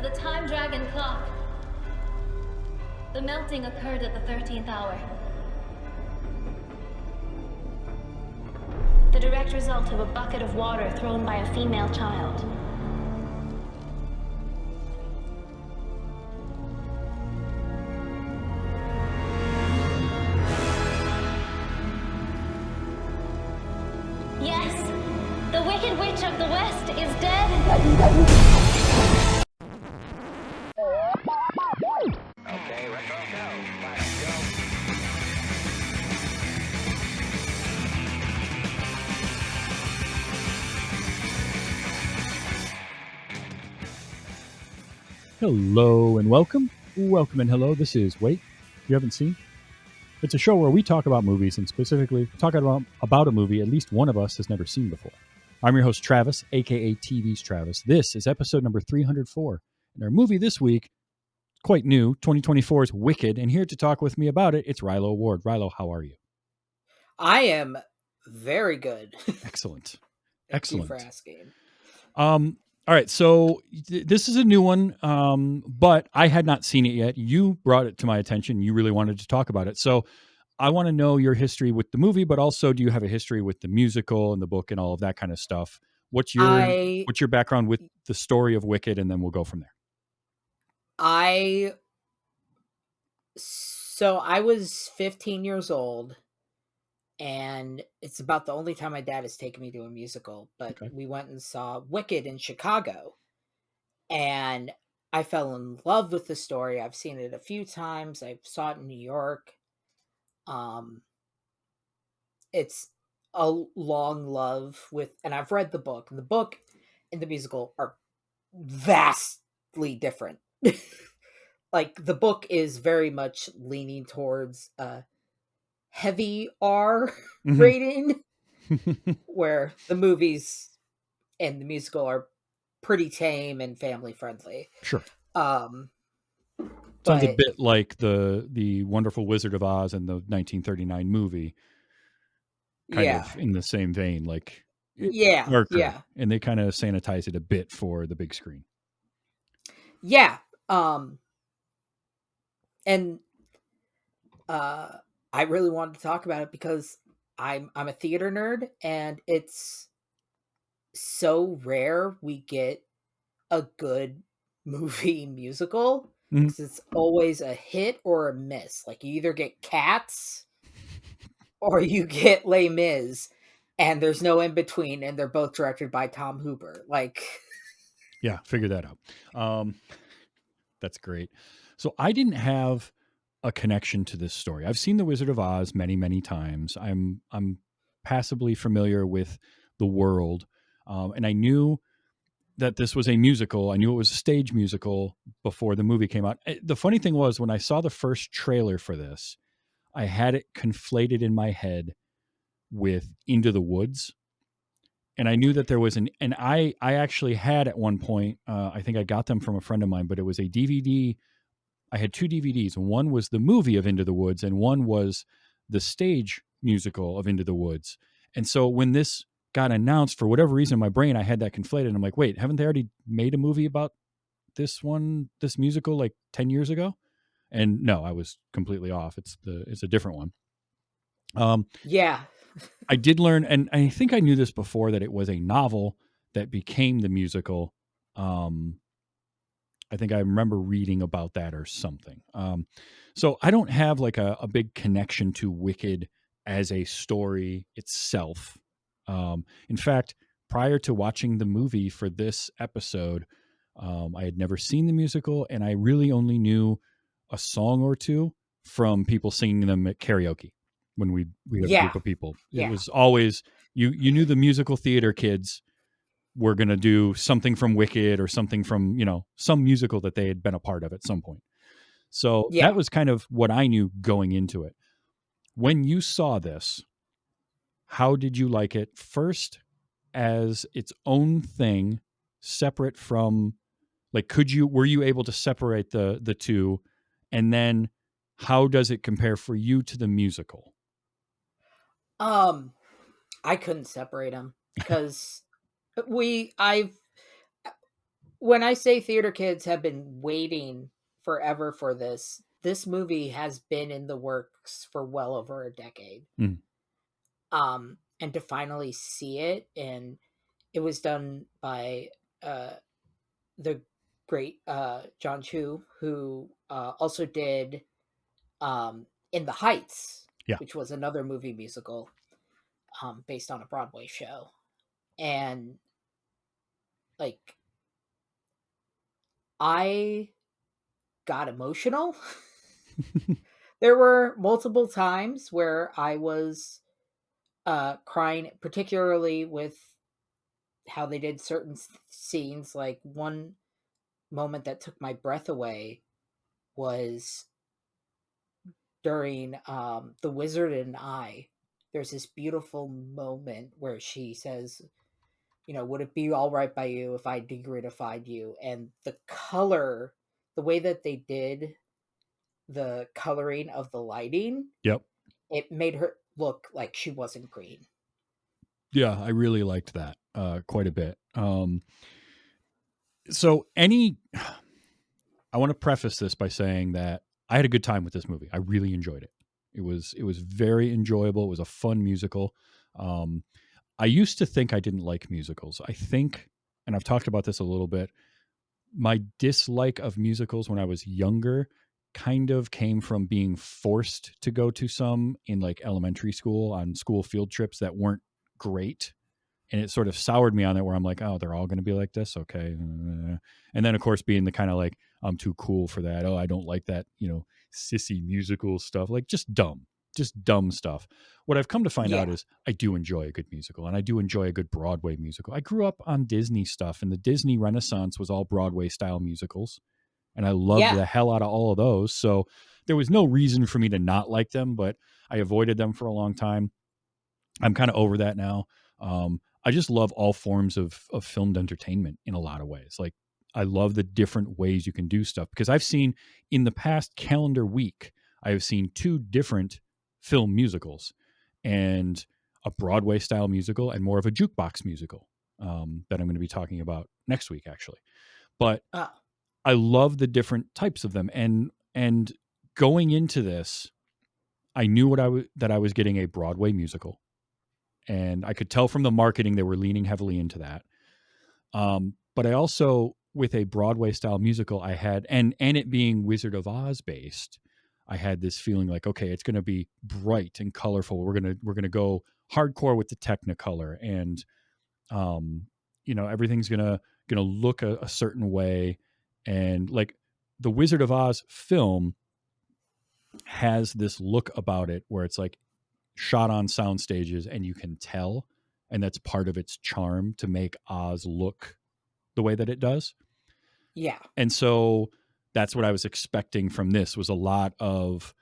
the time dragon clock. The melting occurred at the 13th hour. The direct result of a bucket of water thrown by a female child. Yes, the Wicked Witch of the West is dead. Okay, retro go. Let's go. Hello and welcome. Welcome and hello. This is Wait, You Haven't Seen. It's a show where we talk about movies and specifically talk about a movie at least one of us has never seen before. I'm your host, Travis, aka TV's Travis. This is episode number 304. And our movie this week, quite new, 2024's Wicked. And here to talk with me about it, it's Rilo Ward. Rilo, how are you? I am very good. Excellent. Thank Excellent. you for asking. All right, so this is a new one, but I had not seen it yet. You brought it to my attention. You really wanted to talk about it. So I want to know your history with the movie, but also do you have a history with the musical and the book and all of that kind of stuff? What's your background with the story of Wicked, and then we'll go from there. I was 15 years old, and it's about the only time my dad has taken me to a musical, but Okay. we went and saw Wicked in Chicago, and I fell in love with the story. I've seen it a few times. I saw it in New York. It's a long love and I've read the book. The book and the musical are vastly different. Like, the book is very much leaning towards a heavy R rating, where the movies and the musical are pretty tame and family friendly. Sure. Sounds Sounds a bit like the Wonderful Wizard of Oz and the 1939 movie. Kind of in the same vein, like darker, and they kind of sanitize it a bit for the big screen. Yeah. And I really wanted to talk about it because I'm a theater nerd, and it's so rare we get a good movie musical, because it's always a hit or a miss. Like, you either get Cats or you get Les Mis, and there's no in between, and they're both directed by Tom Hooper. Like, yeah, figure that out. That's great. So I didn't have a connection to this story. I've seen The Wizard of Oz many, many times. I'm passably familiar with the world, and I knew that this was a musical. I knew it was a stage musical before the movie came out. The funny thing was, when I saw the first trailer for this, I had it conflated in my head with Into the Woods. And I knew that there was and I actually had at one point, I think I got them from a friend of mine, but it was a DVD. I had two DVDs. One was the movie of Into the Woods, and one was the stage musical of Into the Woods. And so when this got announced, for whatever reason, in my brain, I had that conflated. I'm like, wait, haven't they already made a movie about this musical like 10 years ago? And no, I was completely off. It's a different one. yeah. I did learn, and I think I knew this before, that it was a novel that became the musical. I think I remember reading about that or something. So I don't have like a big connection to Wicked as a story itself. In fact, prior to watching the movie for this episode, I had never seen the musical, and I really only knew a song or two from people singing them at karaoke when we have a group of people. It was always, you knew the musical theater kids were going to do something from Wicked or something from, some musical that they had been a part of at some point. So that was kind of what I knew going into it. When you saw this, how did you like it? First, as its own thing, separate from, like, were you able to separate the two? And then how does it compare for you to the musical? I couldn't separate them, because we when I say theater kids have been waiting forever for this movie has been in the works for well over a decade. Mm. And to finally see it, and it was done by the great John Chu, who also did In the Heights, Yeah. which was another movie musical based on a Broadway show. And like, I got emotional. There were multiple times where I was crying, particularly with how they did certain scenes. Like, one moment that took my breath away was during The Wizard and I. There's this beautiful moment where she says, would it be all right by you if I degratified you? And the color, the way that they did the coloring of the lighting, Yep. it made her look like she wasn't green. Yeah, I really liked that quite a bit. So I want to preface this by saying that I had a good time with this movie. I really enjoyed it. It was very enjoyable. It was a fun musical. Um, I used to think I didn't like musicals. I think, and I've talked about this a little bit, my dislike of musicals when I was younger kind of came from being forced to go to some in like elementary school on school field trips that weren't great. And it sort of soured me on it where I'm like, oh, they're all going to be like this. Okay. And then of course being the kind of like, I'm too cool for that. Oh, I don't like that, sissy musical stuff, like just dumb stuff. What I've come to find out Yeah. is I do enjoy a good musical, and I do enjoy a good Broadway musical. I grew up on Disney stuff, and the Disney Renaissance was all Broadway style musicals, and I loved Yeah. the hell out of all of those. So there was no reason for me to not like them, but I avoided them for a long time. I'm kind of over that now. I just love all forms of filmed entertainment in a lot of ways. Like, I love the different ways you can do stuff, because I've seen in the past calendar week, I have seen 2 different film musicals, and a Broadway style musical and more of a jukebox musical that I'm going to be talking about next week, actually. But Uh, I love the different types of them, and going into this, I knew that I was getting a Broadway musical, and I could tell from the marketing they were leaning heavily into that. But I also, with a Broadway style musical, I had, and it being Wizard of Oz based, I had this feeling like, okay, it's going to be bright and colorful. We're gonna go hardcore with the Technicolor, and everything's gonna look a certain way, and like the Wizard of Oz film has this look about it where it's like shot on sound stages, and you can tell, and that's part of its charm to make Oz look the way that it does. yeah. And so that's what I was expecting from this, was a lot of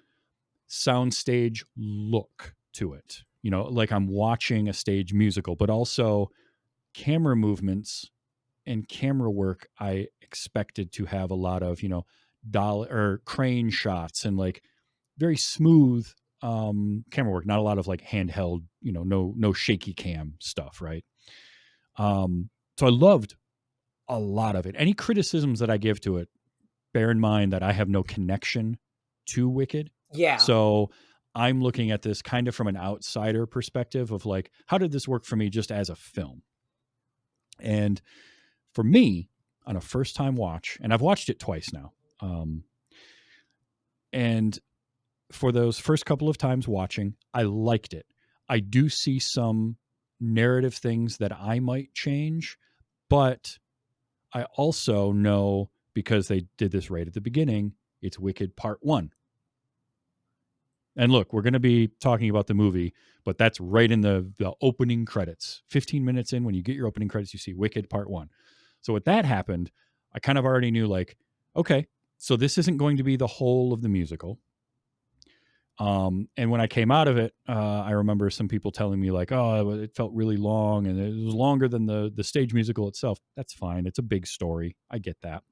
soundstage look to it. Like I'm watching a stage musical, but also camera movements and camera work. I expected to have a lot of, dollar or crane shots and like very smooth camera work, not a lot of like handheld, no shaky cam stuff, right? So I loved a lot of it. Any criticisms that I give to it, bear in mind that I have no connection to Wicked. Yeah. So I'm looking at this kind of from an outsider perspective of like, how did this work for me just as a film? And for me, on a first time watch, and I've watched it twice now, and for those first couple of times watching, I liked it. I do see some narrative things that I might change, but I also know, because they did this right at the beginning, it's Wicked Part 1. And look, we're going to be talking about the movie, but that's right in the opening credits. 15 minutes in, when you get your opening credits, you see Wicked Part 1. So when that happened, I kind of already knew, like, okay, so this isn't going to be the whole of the musical. And when I came out of it, I remember some people telling me like, oh, it felt really long, and it was longer than the stage musical itself. That's fine. It's a big story. I get that.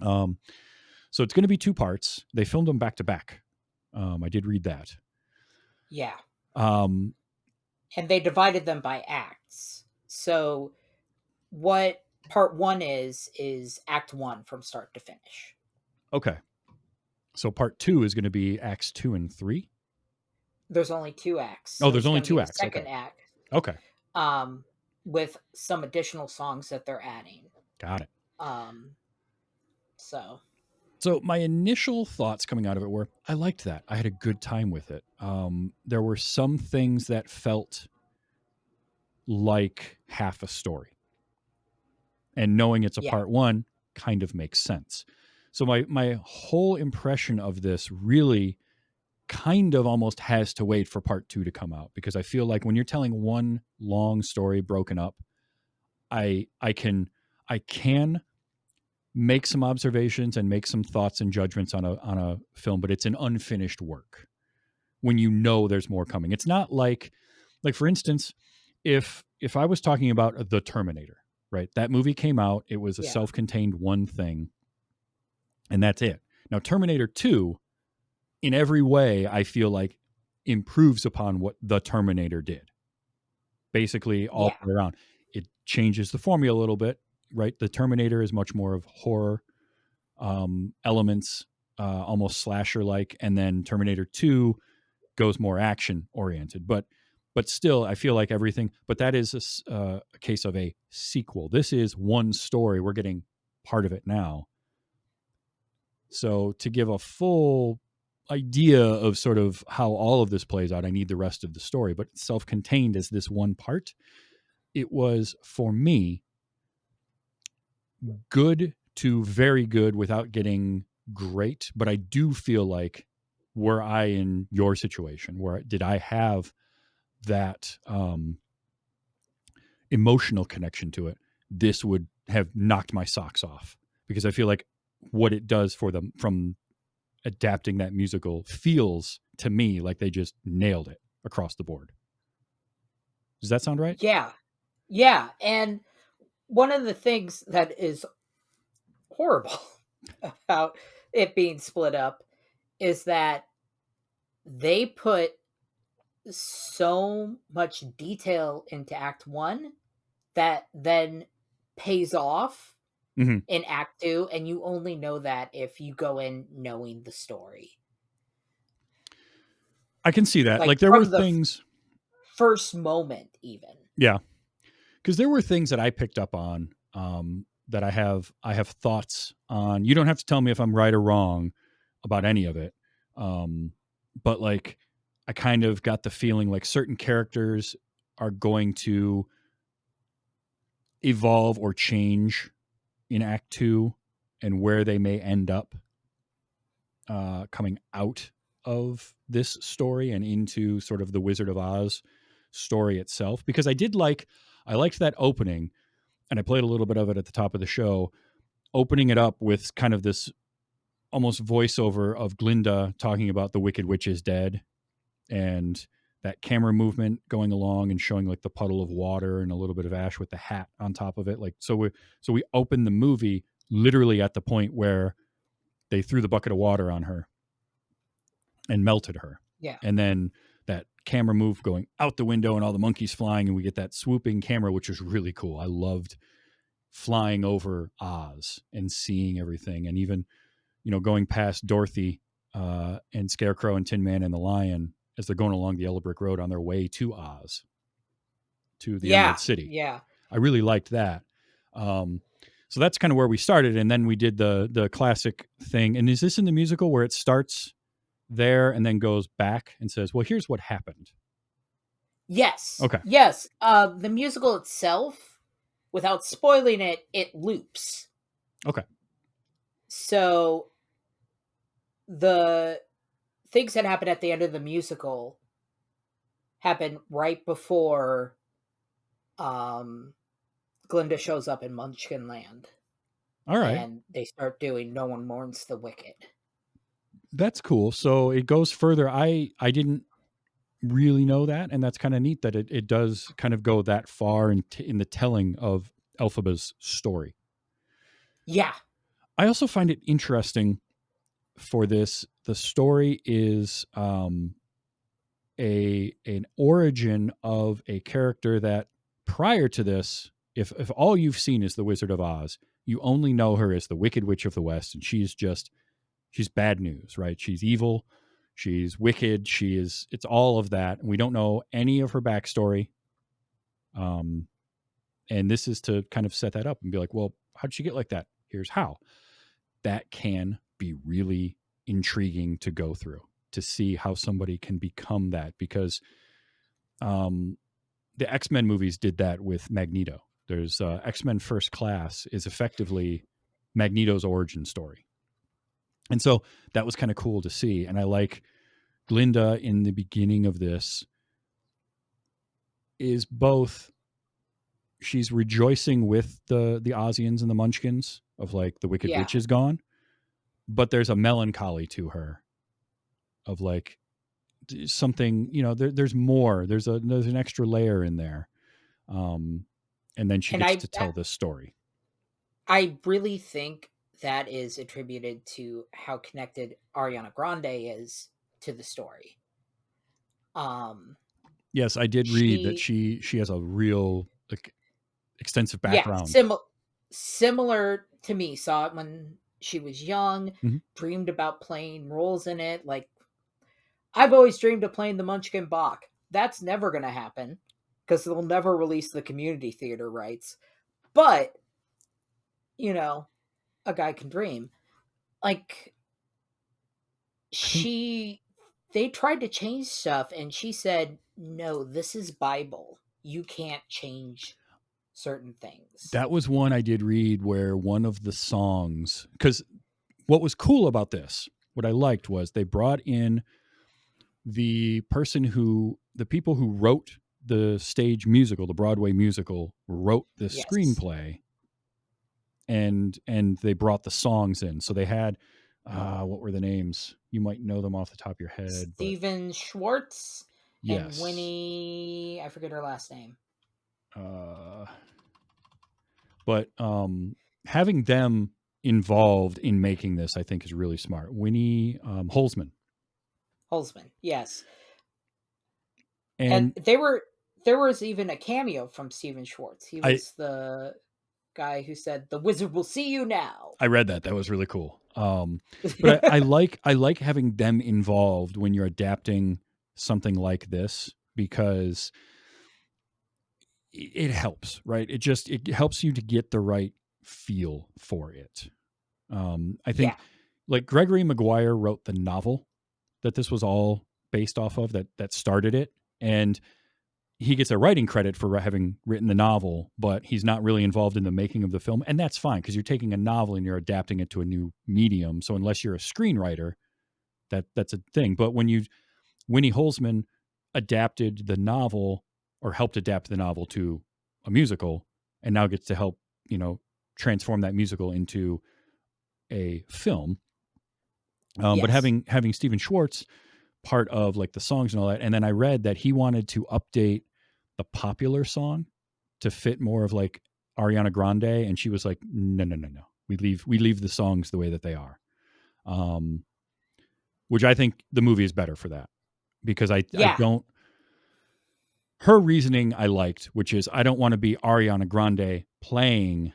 So it's going to be 2 parts. They filmed them back to back. I did read that. Yeah. Um, And they divided them by acts. So what part one is Act 1 from start to finish. Okay. So part 2 is going to be acts 2 and 3. There's only 2 acts. Oh, So there's it's only gonna 2 be the acts. second Okay. act, Okay. with some additional songs that they're adding. Got it. So So my initial thoughts coming out of it were, I liked that. I had a good time with it. There were some things that felt like half a story, and knowing it's a yeah, part 1 kind of makes sense. So my whole impression of this really kind of almost has to wait for part 2 to come out, because I feel like when you're telling one long story broken up, I can make some observations and make some thoughts and judgments on a film, but it's an unfinished work when you know there's more coming. It's not like for instance, if I was talking about The Terminator, right? That movie came out, it was a yeah, self-contained one thing, and that's it. Now Terminator 2, in every way, I feel like improves upon what The Terminator did. Basically all yeah, the way around. It changes the formula a little bit, right? The Terminator is much more of horror elements, almost slasher like, and then Terminator 2 goes more action oriented. But still, I feel like everything. But that is a case of a sequel. This is one story. We're getting part of it now. So to give a full idea of sort of how all of this plays out, I need the rest of the story. But self-contained as this one part, it was for me good to very good without getting great. But I do feel like, were I in your situation, where did I have that emotional connection to it, this would have knocked my socks off, because I feel like what it does for them from adapting that musical feels to me like they just nailed it across the board. Does that sound right? yeah, yeah. And one of the things that is horrible about it being split up is that they put so much detail into Act 1 that then pays off Mm-hmm. in Act 2, and you only know that if you go in knowing the story. I can see that. Like Like there were from the things, first moment even. yeah, because there were things that I picked up on, that I have thoughts on. You don't have to tell me if I'm right or wrong about any of it, but like I kind of got the feeling like certain characters are going to evolve or change in Act 2, and where they may end up coming out of this story and into sort of the Wizard of Oz story itself. Because I liked that opening, and I played a little bit of it at the top of the show, opening it up with kind of this almost voiceover of Glinda talking about the Wicked Witch is dead, and that camera movement going along and showing like the puddle of water and a little bit of ash with the hat on top of it. Like, so we opened the movie literally at the point where they threw the bucket of water on her and melted her. Yeah. And then that camera move going out the window and all the monkeys flying, and we get that swooping camera, which was really cool. I loved flying over Oz and seeing everything, and even, going past Dorothy and Scarecrow and Tin Man and the Lion as they're going along the yellow brick road on their way to Oz, to the Yeah. Emerald City. Yeah. I really liked that. So that's kind of where we started, and then we did the classic thing. And is this in the musical where it starts there and then goes back and says, "Well, here's what happened"? Yes. Okay. Yes. The musical itself, without spoiling it, it loops. Okay. So the things that happen at the end of the musical happen right before Glinda shows up in Munchkin Land. All right. And they start doing No One Mourns the Wicked. That's cool. So it goes further. I didn't really know that, and that's kind of neat that it does kind of go that far in the telling of Elphaba's story. Yeah. I also find it interesting for this. The story is an origin of a character that prior to this if all you've seen is the Wizard of Oz, you only know her as the Wicked Witch of the West, and she's bad news, right? She's evil, she's wicked, it's all of that. And we don't know any of her backstory. And this is to kind of set that up and be like, well, how did she get like that? Here's how. That can be really intriguing to go through, to see how somebody can become that, because the X-Men movies did that with Magneto. There's X-Men First Class is effectively Magneto's origin story. And so that was kind of cool to see. And I like Glinda in the beginning of this is both, she's rejoicing with the Ozians and the Munchkins of like the Wicked Witch is gone, but there's a melancholy to her of like something, there's more, there's an extra layer in there. And then she gets to tell this story. I really think that is attributed to how connected Ariana Grande is to the story. Yes, I did read that she has a real extensive background. Yeah, similar to me. Saw it when she was young, dreamed about playing roles in it. Like, I've always dreamed of playing the Munchkin Bach. That's never going to happen because they'll never release the community theater rights. But, a guy can dream. Like, they tried to change stuff, and she said, no, this is Bible. You can't change certain things. That was one I did read where one of the songs, because what was cool about this, what I liked was they brought in the people who wrote the stage musical, the Broadway musical, wrote the screenplay, and they brought the songs in. So they had, what were the names? You might know them off the top of your head. Stephen Schwartz and Winnie, I forget her last name. But having them involved in making this, I think, is really smart. Winnie Holzman, yes. And there was even a cameo from Stephen Schwartz. He was the guy who said, "The wizard will see you now." I read that. That was really cool. But I like having them involved when you're adapting something like this, because it helps, right? It helps you to get the right feel for it. I think like Gregory Maguire wrote the novel that this was all based off of, that started it. And he gets a writing credit for having written the novel, but he's not really involved in the making of the film. And that's fine, because you're taking a novel and you're adapting it to a new medium. So unless you're a screenwriter, that's a thing. But when Winnie Holzman adapted the novel, or helped adapt the novel to a musical, and now gets to help, transform that musical into a film. But having Stephen Schwartz part of like the songs and all that. And then I read that he wanted to update the popular song to fit more of like Ariana Grande. And she was like, no. We leave the songs the way that they are. Which I think the movie is better for that, because I don't, her reasoning I liked, which is I don't want to be Ariana Grande playing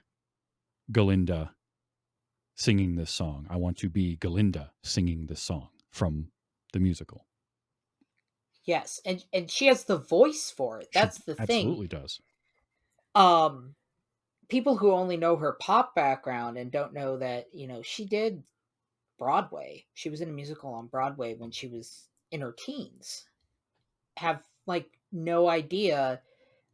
Glinda singing this song. I want to be Glinda singing this song from the musical. Yes, and she has the voice for it. That's the thing. Absolutely does. People who only know her pop background and don't know that, she did Broadway. She was in a musical on Broadway when she was in her teens. Have like no idea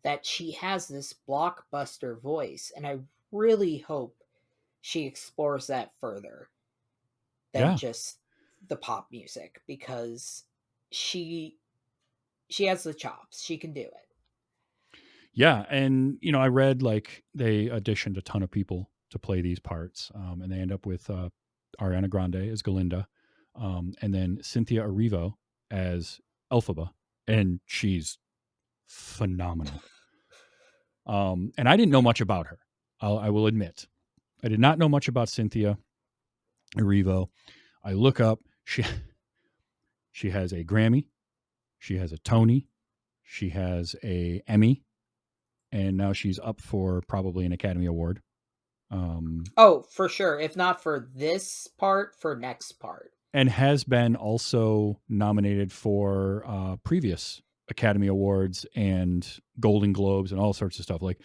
that she has this blockbuster voice, and I really hope she explores that further than just the pop music, because she has the chops. She can do it. Yeah, and I read like they auditioned a ton of people to play these parts, and they end up with Ariana Grande as Glinda, and then Cynthia Erivo as Elphaba, and she's phenomenal. And I didn't know much about her. I will admit, I did not know much about Cynthia Erivo. I look up, she has a Grammy, she has a Tony, she has a Emmy, and now she's up for probably an Academy Award. Oh, for sure. If not for this part, for next part. And has been also nominated for previous Academy Awards and Golden Globes and all sorts of stuff, like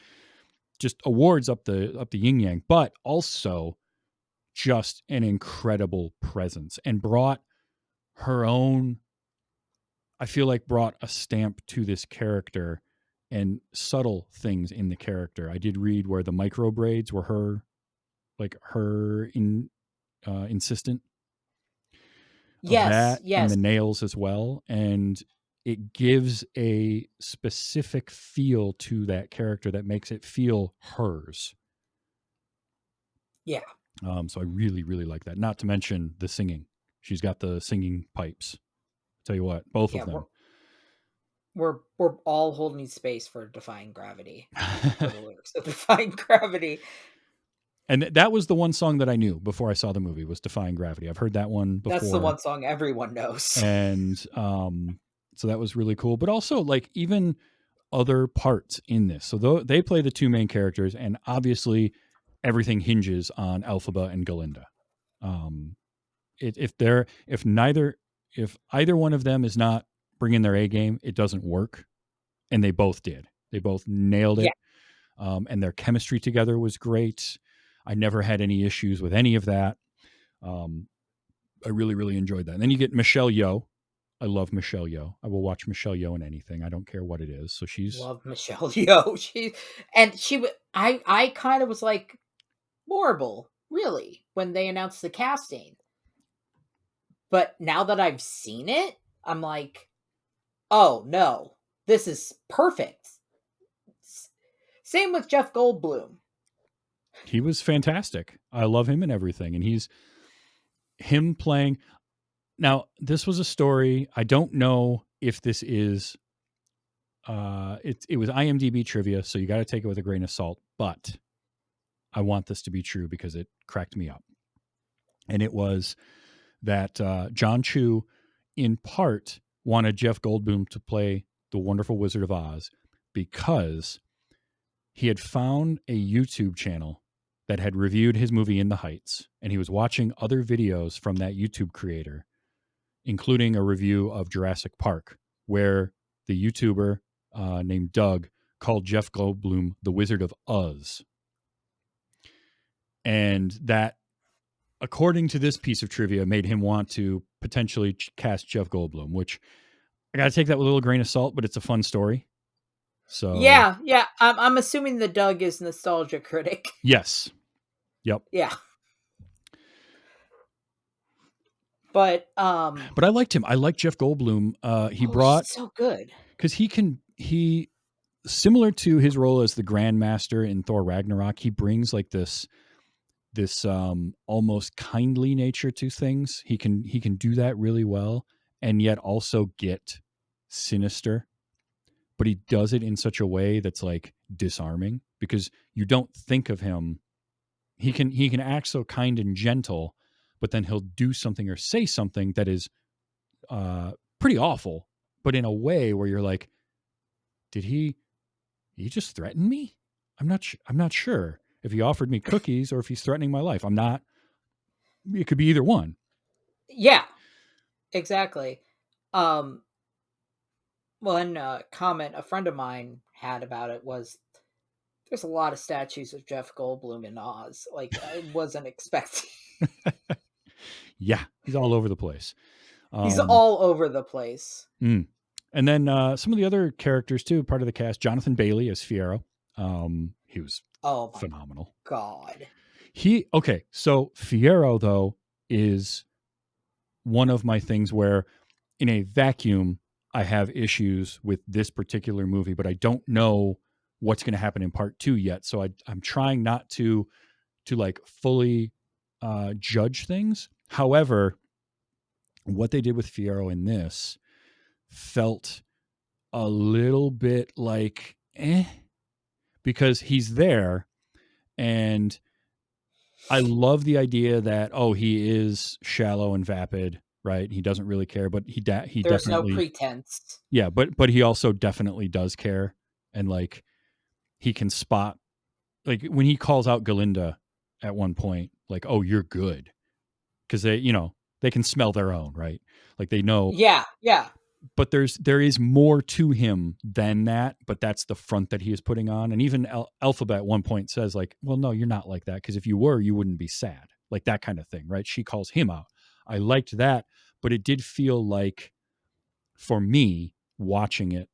just awards up the yin yang, but also just an incredible presence, and brought her own, I feel like brought a stamp to this character and subtle things in the character. I did read where the micro braids were her insistent of Yes, that, and yes. the nails as well. And it gives a specific feel to that character that makes it feel hers. Yeah. So I really, really like that. Not to mention the singing. She's got the singing pipes. Tell you what, both Yeah, of them. we're all holding space for Defying Gravity. For the lyrics of Defying Gravity. And that was the one song that I knew before I saw the movie, was Defying Gravity. I've heard that one before. That's the one song everyone knows. And so that was really cool. But also, like, even other parts in this. So they play the two main characters, and obviously everything hinges on Elphaba and Glinda. If either one of them is not bringing their A game, it doesn't work. And they both did. They both nailed it. Yeah. And their chemistry together was great. I never had any issues with any of that. I really, really enjoyed that. And then you get Michelle Yeoh. I love Michelle Yeoh. I will watch Michelle Yeoh in anything. I don't care what it is. So she's Love Michelle Yeoh. I kind of was like, horrible, really, when they announced the casting. But now that I've seen it, I'm like, oh no, this is perfect. Same with Jeff Goldblum. He was fantastic. I love him and everything. And him playing. Now, this was a story. I don't know if this is, it was IMDb trivia, so you got to take it with a grain of salt, but I want this to be true because it cracked me up. And it was that John Chu, in part, wanted Jeff Goldblum to play the Wonderful Wizard of Oz because he had found a YouTube channel that had reviewed his movie In the Heights, and he was watching other videos from that YouTube creator, including a review of Jurassic Park, where the YouTuber named Doug called Jeff Goldblum the Wizard of Oz. And that, according to this piece of trivia, made him want to potentially cast Jeff Goldblum, which I got to take that with a little grain of salt, but it's a fun story. So yeah. I'm assuming the Doug is Nostalgia Critic. Yes. Yep. Yeah. But I liked him. I liked Jeff Goldblum. He brought, he's so good because he similar to his role as the Grandmaster in Thor Ragnarok, he brings like this almost kindly nature to things. He can do that really well, and yet also get sinister. But he does it in such a way that's like disarming, because you don't think of him. He can act so kind and gentle, but then he'll do something or say something that is pretty awful, but in a way where you're like, did he just threaten me? I'm not sure if he offered me cookies or if he's threatening my life. It could be either one. Yeah, exactly. One comment a friend of mine had about it was, there's a lot of statues of Jeff Goldblum in Oz. Like, I wasn't expecting. Yeah, he's all over the place. He's all over the place. And then some of the other characters too, part of the cast. Jonathan Bailey as Fiyero. He was phenomenal. God. So Fiyero, though, is one of my things where in a vacuum I have issues with this particular movie, but I don't know what's going to happen in part 2 yet. So I'm trying not to like fully judge things. However, what they did with Fiyero in this felt a little bit like because he's there, and I love the idea that he is shallow and vapid, right? He doesn't really care, but he There's definitely no pretense. Yeah, but he also definitely does care, and like he can spot, like when he calls out Glinda at one point, like, "Oh, you're good," because they can smell their own, right? Like they know. Yeah, yeah. But there is more to him than that. But that's the front that he is putting on. And even Elphaba at one point says, like, "Well, no, you're not like that, because if you were, you wouldn't be sad," like that kind of thing, right? She calls him out. I liked that, but it did feel like, for me, watching it,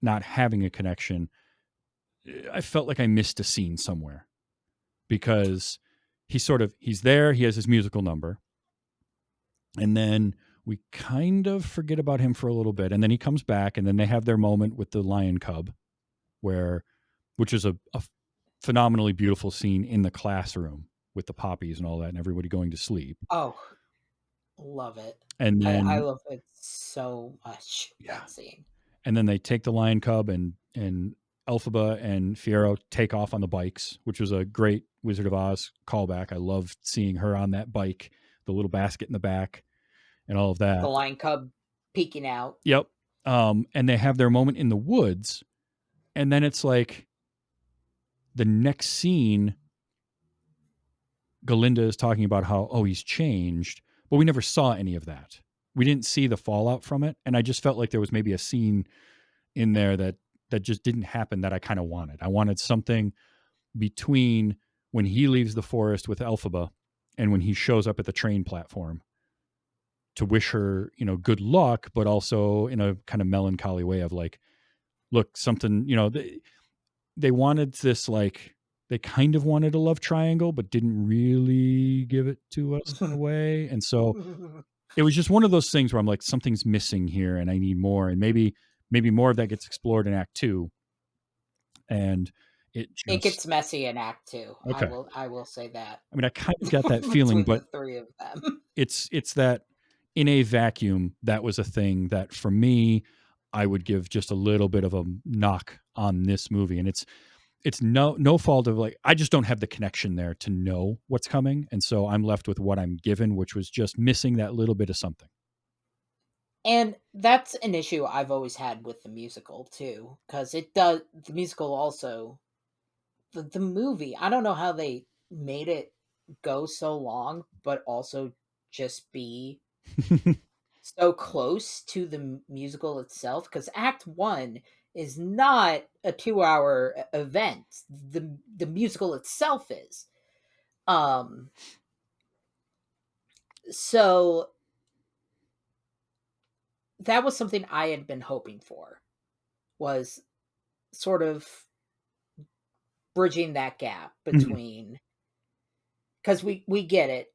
not having a connection, I felt like I missed a scene somewhere, because he's there, he has his musical number, and then we kind of forget about him for a little bit, and then he comes back, and then they have their moment with the lion cub, which is a phenomenally beautiful scene in the classroom with the poppies and all that, and everybody going to sleep. Oh, love it. And I then love it so much, yeah, that scene. and then they take the lion cub, and Elphaba and Fiyero take off on the bikes, which was a great Wizard of Oz callback. I loved seeing her on that bike, the little basket in the back, and all of The that. lion cub peeking out. Yep. And they have their moment in the woods, and then it's like the next scene, Glinda is talking about how, oh, he's changed, but we never saw any of that. We didn't see the fallout from it, and I just felt like there was maybe a scene in there that just didn't happen that I kind of wanted. I wanted something between when he leaves the forest with Elphaba and when he shows up at the train platform to wish her, good luck, but also in a kind of melancholy way of like, look, something, they wanted this, like, they kind of wanted a love triangle, but didn't really give it to us in a way. And so it was just one of those things where I'm like, something's missing here and I need more. And maybe more of that gets explored in Act 2. And it gets messy in Act 2. Okay. I will say that. I mean, I kind of got that feeling, but the three of them. It's that in a vacuum, that was a thing that for me, I would give just a little bit of a knock on this movie. And it's no fault of, like, I just don't have the connection there to know what's coming. And so I'm left with what I'm given, which was just missing that little bit of something. And that's an issue I've always had with the musical too, because the musical also, the movie, I don't know how they made it go so long, but also just be so close to the musical itself, because Act 1 is not a 2-hour event. The musical itself is. So that was something I had been hoping for, was sort of bridging that gap between, because we get it,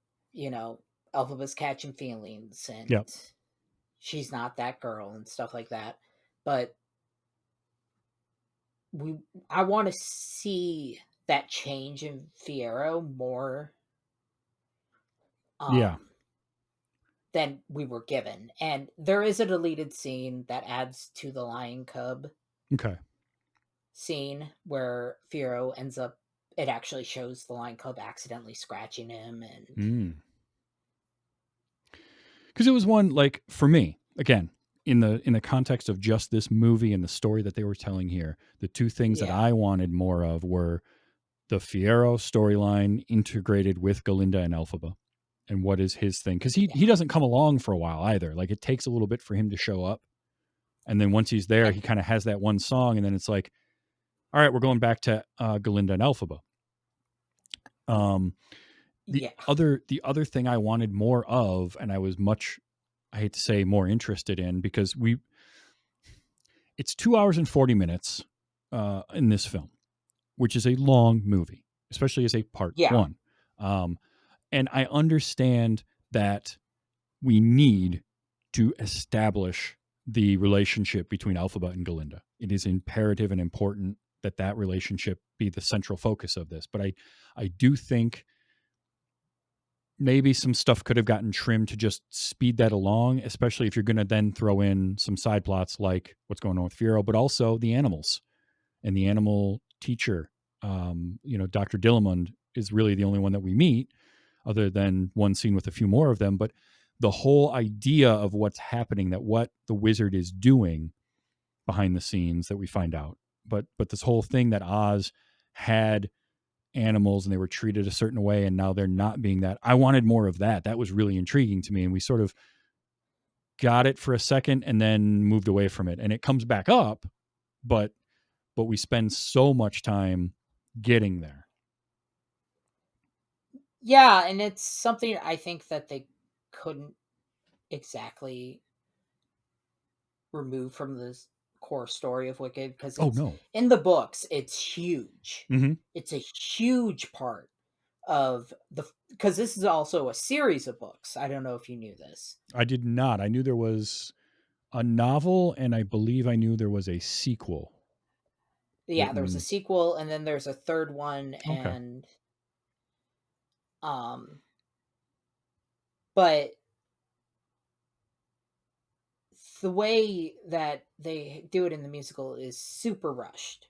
Elphaba's catching feelings and Yep. she's not that girl and stuff like that, but I want to see that change in Fiyero more than we were given. And there is a deleted scene that adds to the lion cub scene where Fiyero ends up, it actually shows the lion cub accidentally scratching him. And because it was one, like, for me, again, in the context of just this movie and the story that they were telling here, the two things that I wanted more of were the Fiyero storyline integrated with Glinda and Elphaba, and what is his thing, because he doesn't come along for a while either. Like, it takes a little bit for him to show up, and then once he's there, he kind of has that one song, and then it's like, all right, we're going back to Glinda and Elphaba. The other thing I wanted more of, and I was I hate to say more interested in, because it's 2 hours and 40 minutes in this film, which is a long movie, especially as a part one. And I understand that we need to establish the relationship between Elphaba and Glinda. It is imperative and important that relationship be the central focus of this. But I do think maybe some stuff could have gotten trimmed to just speed that along, especially if you're going to then throw in some side plots like what's going on with Fiyero, but also the animals and the animal teacher. Dr. Dillamond is really the only one that we meet, other than one scene with a few more of them. But the whole idea of what's happening, that what the wizard is doing behind the scenes that we find out, but this whole thing that Oz had animals and they were treated a certain way and now they're not being that. I wanted more of that. That was really intriguing to me, and we sort of got it for a second and then moved away from it. And it comes back up, but we spend so much time getting there. Yeah, and it's something I think that they couldn't exactly remove from the core story of Wicked, because Oh it's no. in the books, it's huge. Mm-hmm. It's a huge part of the, because this is also a series of books. I don't know if you knew this. I did not. I knew there was a novel, and I believe I knew there was a sequel. Yeah, there was a Written. sequel, and then there's a third one, Okay. and but the way that they do it in the musical is super rushed,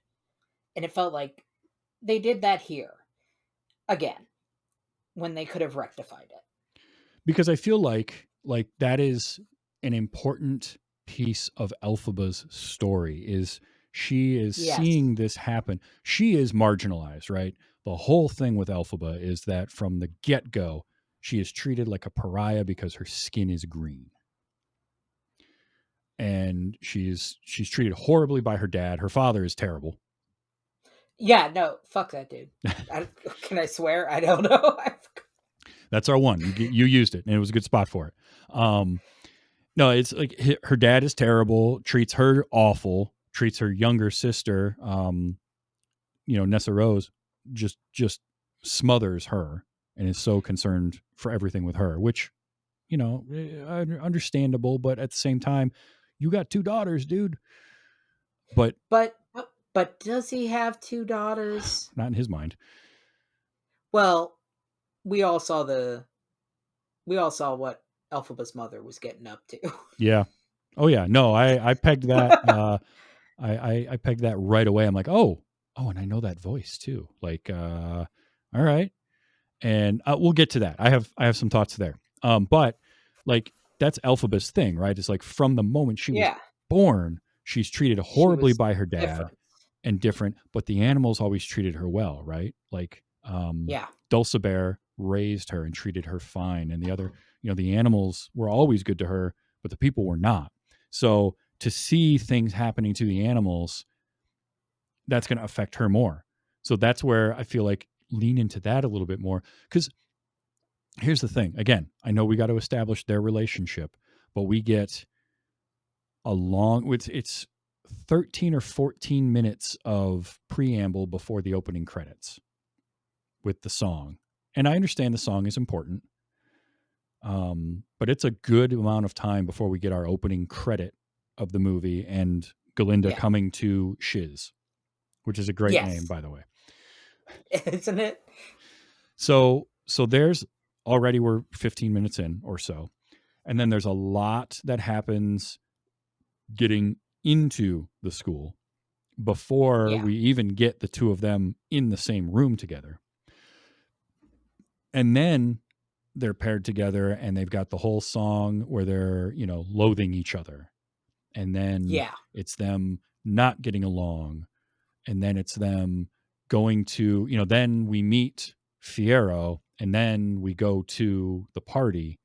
and it felt like they did that here again when they could have rectified it. Because I feel like that is an important piece of Elphaba's story. Is she is Yes. seeing this happen. She is marginalized, right? The whole thing with Elphaba is that from the get-go, she is treated like a pariah because her skin is green. And she's treated horribly by her dad. Her father is terrible. Yeah, no, fuck that dude. Can I swear? I don't know. That's our one. You used it, and it was a good spot for it. No, it's like her dad is terrible, treats her awful, treats her younger sister, Nessa Rose, just smothers her and is so concerned for everything with her, which, understandable, but at the same time, you got 2 daughters, dude. But but does he have 2 daughters? not in his mind. Well, we all saw what Elphaba's mother was getting up to. Yeah. Oh yeah. No, I pegged that. I pegged that right away. I'm like, oh, and I know that voice too. Like, all right. And we'll get to that. I have some thoughts there. But like that's Elphaba's thing, right? It's like from the moment she was Yeah, born, she's treated she horribly was by her dad different. and different, but the animals always treated her well, right? Like, Yeah. Dulcibert raised her and treated her fine, and the other, the animals were always good to her, but the people were not. So to see things happening to the animals, that's going to affect her more. So that's where I feel like lean into that a little bit more, because here's the thing. Again, I know we got to establish their relationship, but we get a long, it's 13 or 14 minutes of preamble before the opening credits with the song. And I understand the song is important, but it's a good amount of time before we get our opening credit of the movie and Glinda Yeah. coming to Shiz, which is a great Yes. name, by the way. Isn't it? So there's already, we're 15 minutes in or so. And then there's a lot that happens getting into the school before we even get the 2 of them in the same room together. And then they're paired together and they've got the whole song where they're, loathing each other. And then it's them not getting along. And then it's them going to, then we meet Fiyero and then we go to the party.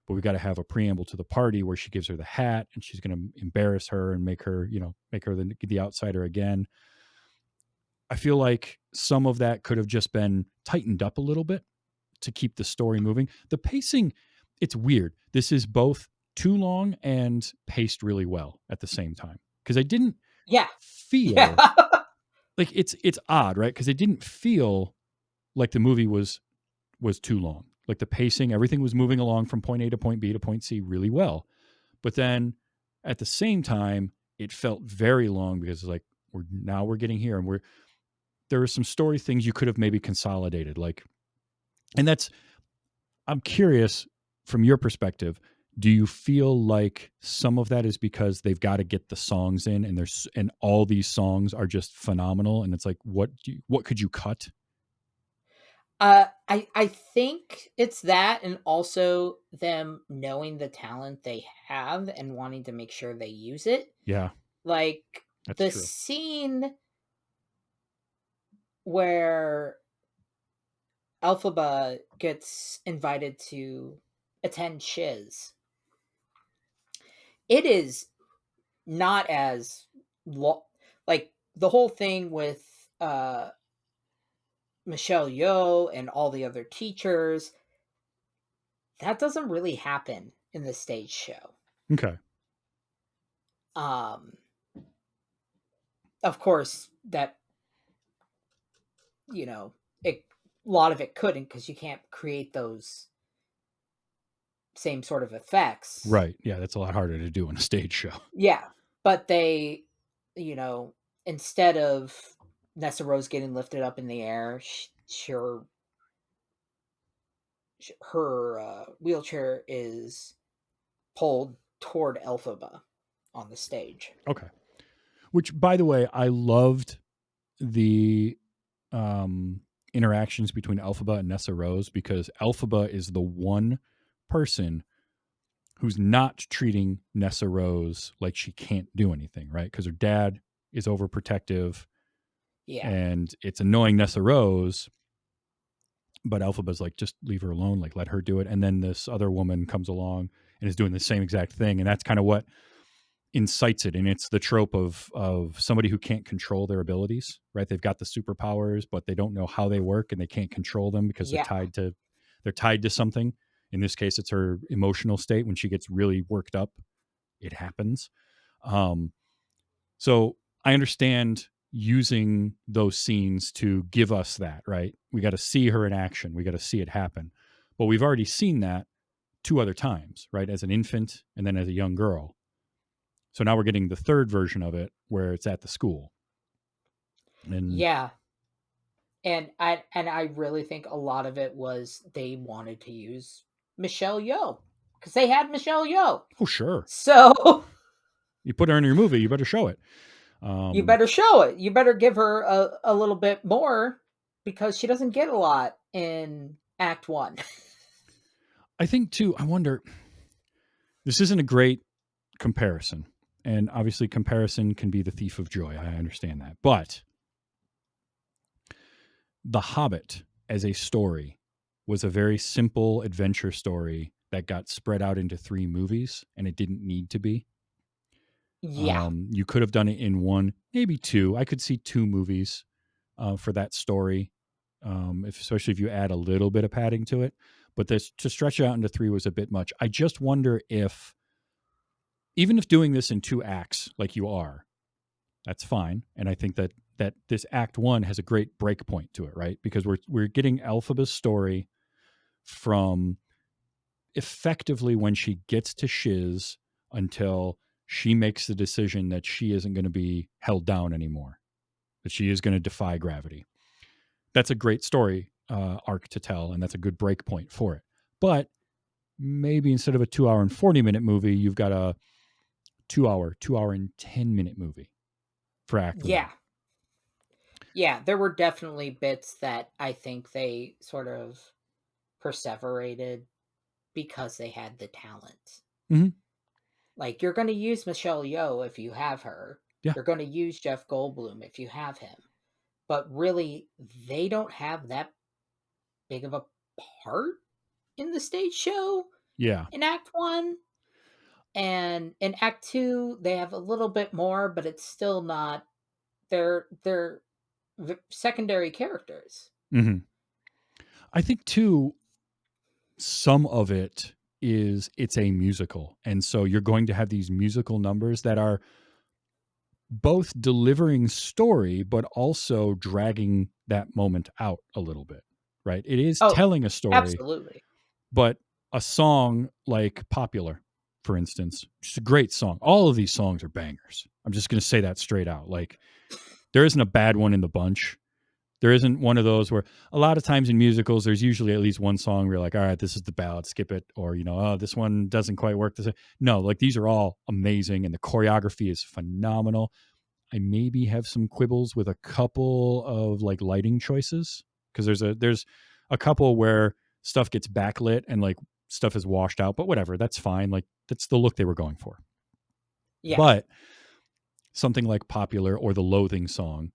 But we've got to have a preamble to the party where she gives her the hat and she's going to embarrass her and make her the outsider again. I feel like some of that could have just been tightened up a little bit to keep the story moving. The pacing, it's weird. This is both too long and paced really well at the same time. Because I didn't feel like it's odd, right? Because it didn't feel like the movie was too long. Like the pacing, everything was moving along from point A to point B to point C really well. But then at the same time, it felt very long because like we're getting here and there were some story things you could have maybe consolidated. Like, and I'm curious from your perspective, do you feel like some of that is because they've got to get the songs in and all these songs are just phenomenal and it's like, what could you cut? I think it's that, and also them knowing the talent they have and wanting to make sure they use it. Yeah. Like That's the true. scene where Elphaba gets invited to attend Shiz. It is not as like the whole thing with Michelle Yeoh and all the other teachers. That doesn't really happen in the stage show. Okay. Of course, that a lot of it couldn't, because you can't create those same sort of effects. Right. Yeah, that's a lot harder to do on a stage show. Yeah, but they, instead of Nessa Rose getting lifted up in the air, her wheelchair is pulled toward Elphaba on the stage. Okay. Which, by the way, I loved the interactions between Elphaba and Nessa Rose, because Elphaba is the one person who's not treating Nessa Rose like she can't do anything, right? Because her dad is overprotective. Yeah. And it's annoying Nessa Rose, but Elphaba's like, just leave her alone, like let her do it. And then this other woman comes along and is doing the same exact thing, and that's kind of what incites it. And it's the trope of somebody who can't control their abilities, right? They've got the superpowers, but they don't know how they work, and they can't control them because they're tied to something. In this case, it's her emotional state. When she gets really worked up, it happens. So I understand using those scenes to give us that, right? We got to see her in action. We got to see it happen. But we've already seen that 2 other times, right? As an infant and then as a young girl. So now we're getting the third version of it where it's at the school. And yeah. And I really think a lot of it was they wanted to use Michelle Yeoh, because they had Michelle Yeoh. Oh, sure. So you put her in your movie, you better show it. You better show it. You better give her a little bit more, because she doesn't get a lot in Act 1. I think, too, I wonder, this isn't a great comparison. And obviously comparison can be the thief of joy. I understand that. But The Hobbit as a story was a very simple adventure story that got spread out into 3 movies, and it didn't need to be. Yeah. You could have done it in 1, maybe 2. I could see 2 movies for that story, especially if you add a little bit of padding to it. But to stretch it out into 3 was a bit much. I just wonder if, even if doing this in 2 acts like you are, that's fine. And I think that this Act 1 has a great break point to it, right? Because we're getting Elphaba's story from effectively when she gets to Shiz until she makes the decision that she isn't going to be held down anymore, that she is going to defy gravity. That's a great story arc to tell, and that's a good break point for it. But maybe instead of a 2 hour and 40-minute movie, you've got a 2 hour and 10-minute movie for Act 1. Yeah, there were definitely bits that I think they sort of perseverated because they had the talent. Mm-hmm. Like, you're going to use Michelle Yeoh if you have her. Yeah. You're going to use Jeff Goldblum if you have him. But really, they don't have that big of a part in the stage show. Yeah. In Act 1. And in Act 2, they have a little bit more, but it's still not. They're secondary characters. Mm-hmm. I think, too, some of it is it's a musical. And so you're going to have these musical numbers that are both delivering story, but also dragging that moment out a little bit, right? It is telling a story. Absolutely. But a song like Popular, for instance, just a great song. All of these songs are bangers. I'm just going to say that straight out. Like, there isn't a bad one in the bunch. There isn't one of those where a lot of times in musicals, there's usually at least one song where you're like, all right, this is the ballad, skip it. Or, oh, this one doesn't quite work. No, like, these are all amazing, and the choreography is phenomenal. I maybe have some quibbles with a couple of like lighting choices, because there's a couple where stuff gets backlit and like stuff is washed out, but whatever, that's fine. Like, that's the look they were going for. Yeah. But something like Popular or the Loathing song,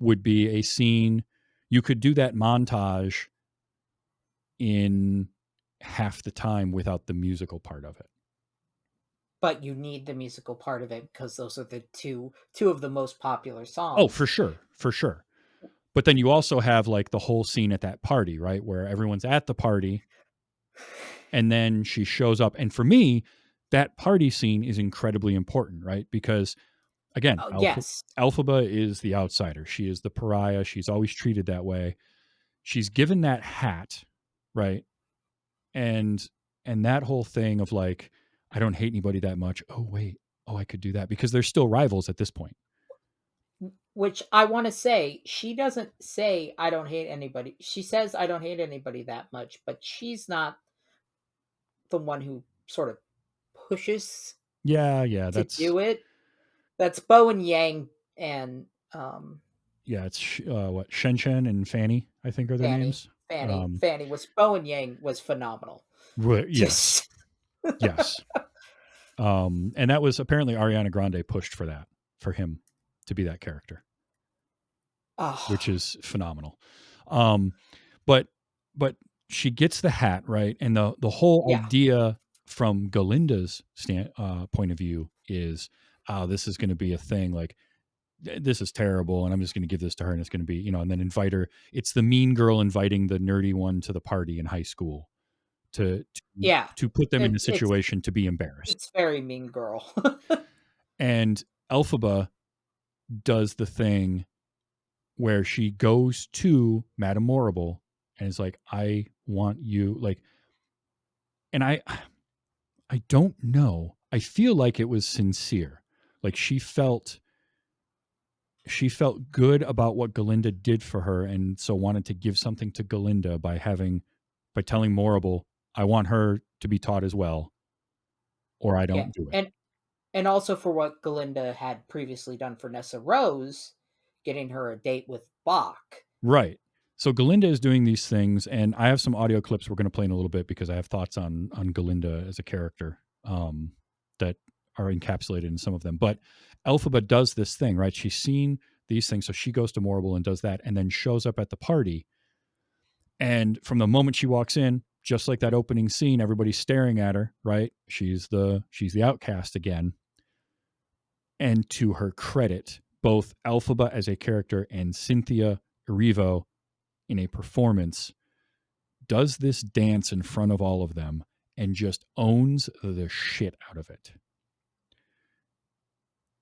would be a scene. You could do that montage in half the time without the musical part of it. But you need the musical part of it because those are the two of the most popular songs. Oh, for sure. But then you also have like the whole scene at that party, right? Where everyone's at the party and then she shows up. And for me, that party scene is incredibly important, right? Because again, Yes. Elphaba is the outsider. She is the pariah. She's always treated that way. She's given that hat, right? And that whole thing of like, I don't hate anybody that much. Oh, wait. Oh, I could do that because they're still rivals at this point. Which I want to say, she doesn't say, I don't hate anybody. She says, I don't hate anybody that much, but she's not the one who sort of pushes Yeah, to that's do it. That's Bo and Yang and yeah, it's what Shen Shen and Fanny, I think are their names. Fanny was Bo and Yang was phenomenal. Yes, yes. And that was apparently Ariana Grande pushed for him to be that character, which is phenomenal. But she gets the hat right, and the whole idea from Galinda's point of view is, oh, this is going to be a thing. Like, this is terrible, and I'm just going to give this to her, and it's going to be, and then invite her. It's the mean girl inviting the nerdy one to the party in high school to put them in a situation to be embarrassed. It's very Mean Girl. And Elphaba does the thing where she goes to Madame Morrible and is like, I want you, like, and I don't know. I feel like it was sincere. Like she felt good about what Glinda did for her, and so wanted to give something to Glinda by telling Morrible, I want her to be taught as well, or I don't do it. And also for what Glinda had previously done for Nessa Rose, getting her a date with Bach. Right. So Glinda is doing these things, and I have some audio clips we're going to play in a little bit because I have thoughts on Glinda as a character that are encapsulated in some of them. But Elphaba does this thing, right? She's seen these things, so she goes to Morrible and does that, and then shows up at the party. And from the moment she walks in, just like that opening scene, everybody's staring at her, right? She's the outcast again. And to her credit, both Elphaba as a character and Cynthia Erivo in a performance does this dance in front of all of them and just owns the shit out of it.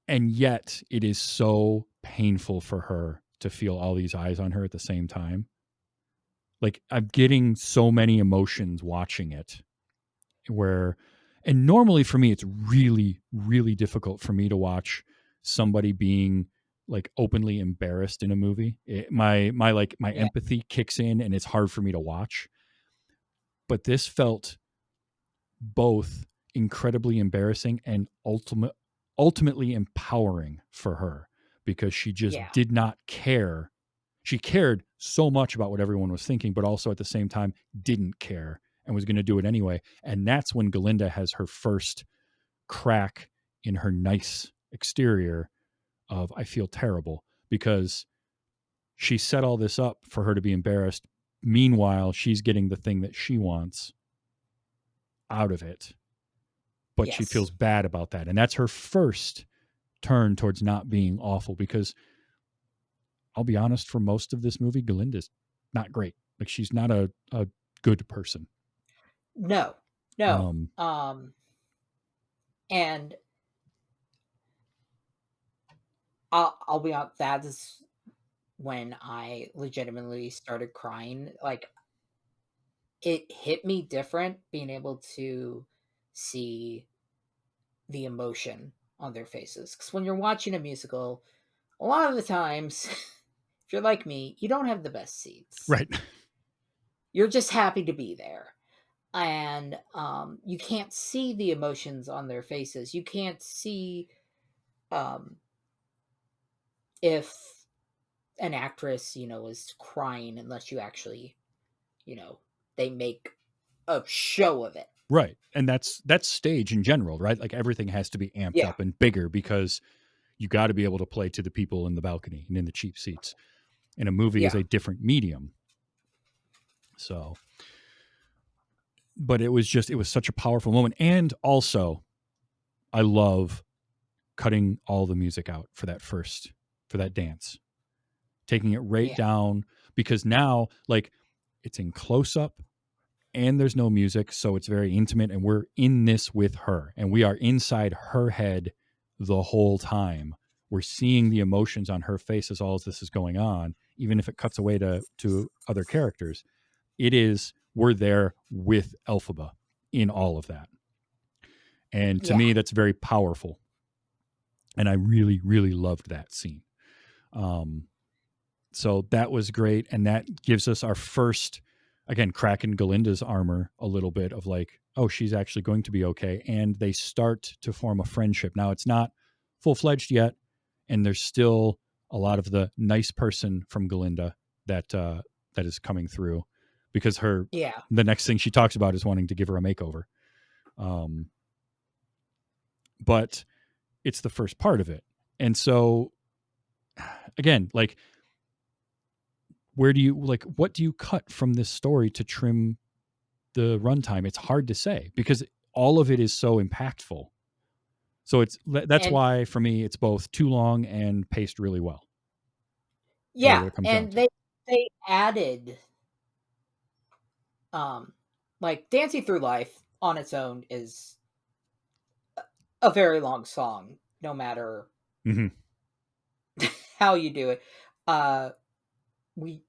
And yet it is so painful for her to feel all these eyes on her at the same time. Like, I'm getting so many emotions watching it and normally for me, it's really, really difficult for me to watch somebody being like openly embarrassed in a movie. My empathy kicks in and it's hard for me to watch. But this felt both incredibly embarrassing and ultimately empowering for her, because she just did not care. She cared so much about what everyone was thinking, but also at the same time didn't care and was going to do it anyway. And that's when Glinda has her first crack in her nice exterior of, I feel terrible, because she set all this up for her to be embarrassed. Meanwhile, she's getting the thing that she wants out of it, but she feels bad about that. And that's her first turn towards not being awful, because I'll be honest, for most of this movie, Galinda's not great. Like, she's not a good person. No. And I'll be honest, that is when I legitimately started crying. Like, it hit me different being able to see the emotion on their faces. Because when you're watching a musical, a lot of the times, if you're like me, you don't have the best seats. Right. You're just happy to be there. And you can't see the emotions on their faces. You can't see if an actress, is crying unless you actually, they make a show of it. Right. And that's stage in general, right? Like, everything has to be amped up and bigger because you got to be able to play to the people in the balcony and in the cheap seats. And a movie is Yeah. a different medium. So, but it was such a powerful moment. And also, I love cutting all the music out for that dance, taking it right Yeah. down, because now, like, it's in close up and there's no music. So it's very intimate, and we're in this with her, and we are inside her head the whole time. We're seeing the emotions on her face as all as this is going on, even if it cuts away to other characters. We're there with Elphaba in all of that. And to Yeah. me, that's very powerful. And I really, really loved that scene. So that was great. And that gives us our first, again, crack in Galinda's armor a little bit of like, oh, she's actually going to be okay. And they start to form a friendship. Now, it's not full-fledged yet, and there's still a lot of the nice person from Glinda that is coming through, because the next thing she talks about is wanting to give her a makeover. But it's the first part of it. And so, again, like, what do you cut from this story to trim the runtime? It's hard to say, because all of it is so impactful. So that's why for me, it's both too long and paced really well. Yeah. And they added, like, Dancing Through Life on its own is a very long song, no matter how you do it. We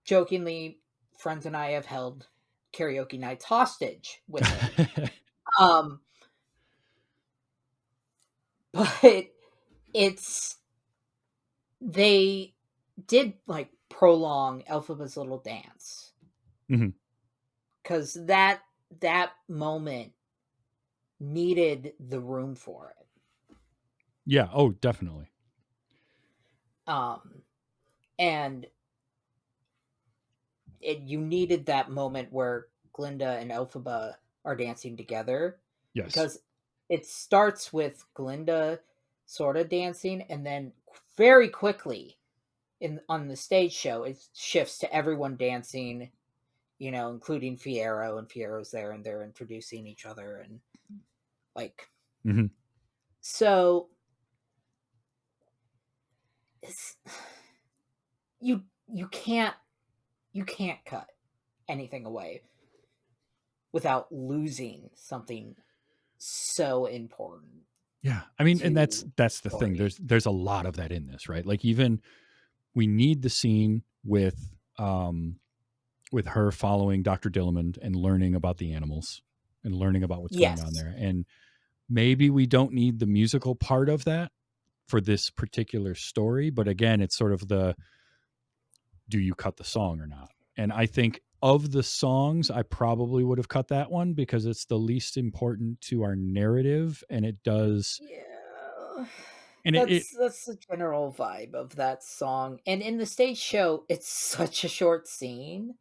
jokingly, friends and I have held karaoke nights hostage with it. But they did, like, prolong Elphaba's little dance. Because that moment needed the room for it. Yeah. Oh, definitely. And you needed that moment where Glinda and Elphaba are dancing together. Yes. Because it starts with Glinda sort of dancing, and then very quickly on the stage show, it shifts to everyone dancing, including Fiyero, and Fiero's there, and they're introducing each other, and like, so you can't cut anything away without losing something so important. Yeah. I mean, and that's the thing. There's a lot of that in this, right? Like, even we need the scene with her following Dr. Dillamond and learning about the animals and learning about what's going on there. And maybe we don't need the musical part of that for this particular story. But again, it's sort of do you cut the song or not? And I think of the songs, I probably would have cut that one, because it's the least important to our narrative, and it does. Yeah. And that's the general vibe of that song. And in the stage show, it's such a short scene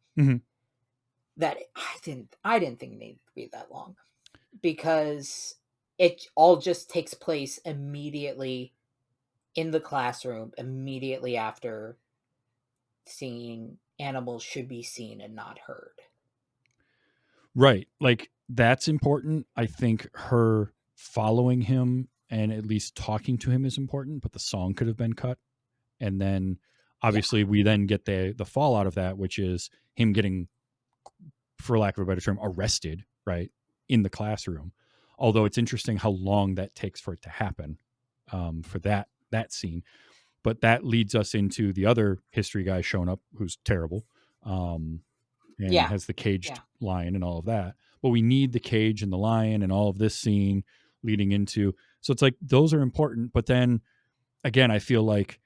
that I didn't think it needed to be that long, because it all just takes place immediately in the classroom, immediately after seeing animals should be seen and not heard. Right. Like, that's important. I think her following him and at least talking to him is important, but the song could have been cut. And then obviously we then get the fallout of that, which is him getting, for lack of a better term, arrested, right, in the classroom. Although it's interesting how long that takes for it to happen, for that scene. But that leads us into the other history guy showing up, who's terrible, and has the caged lion and all of that. But we need the cage and the lion and all of this scene leading into. So it's like, those are important. But then again, I feel like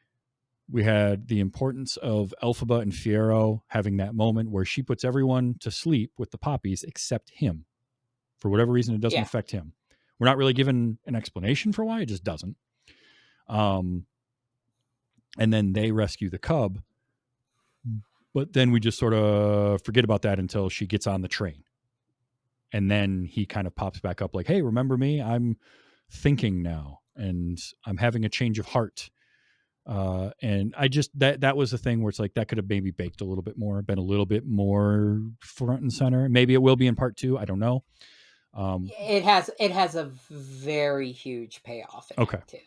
we had the importance of Elphaba and Fiyero having that moment where she puts everyone to sleep with the poppies except him. For whatever reason, it doesn't affect him. We're not really given an explanation for why. It just doesn't. And then they rescue the cub. But then we just sort of forget about that until she gets on the train. And then he kind of pops back up like, hey, remember me? I'm thinking now. and I'm having a change of heart. And I just that was the thing where it's like that could have maybe baked a little bit more, been a little bit more front and center. Maybe it will be in part 2. I don't know. It has a very huge payoff in Okay. it too.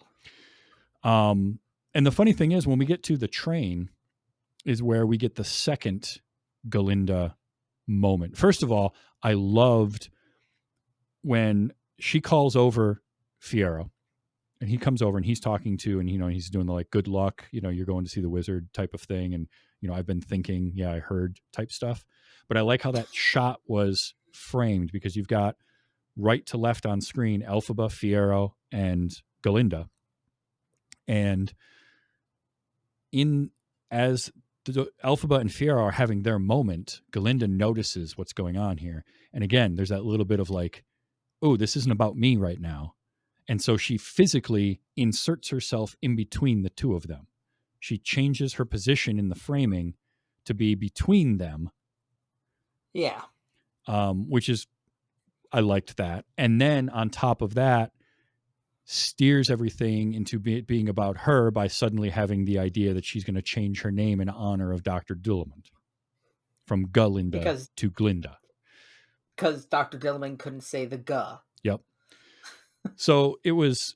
And the funny thing is, when we get to the train, is where we get the second Glinda moment. First of all, I loved when she calls over Fiyero. And he comes over and he's talking to, and, he's doing the like, good luck, you're going to see the wizard type of thing. And, I've been thinking, yeah, I heard type stuff. But I like how that shot was framed, because you've got right to left on screen, Elphaba, Fiyero, and Glinda. And as the Elphaba and Fiyero are having their moment, Glinda notices what's going on here. And again, there's that little bit of like, oh, this isn't about me right now. And so she physically inserts herself in between the two of them. She changes her position in the framing to be between them. Yeah. Which is, I liked that. And then on top of that, steers everything into being about her by suddenly having the idea that she's going to change her name in honor of Dr. Dillamond from Glinda to Glinda. Because Dr. Dillamond couldn't say the G. Yep. So there was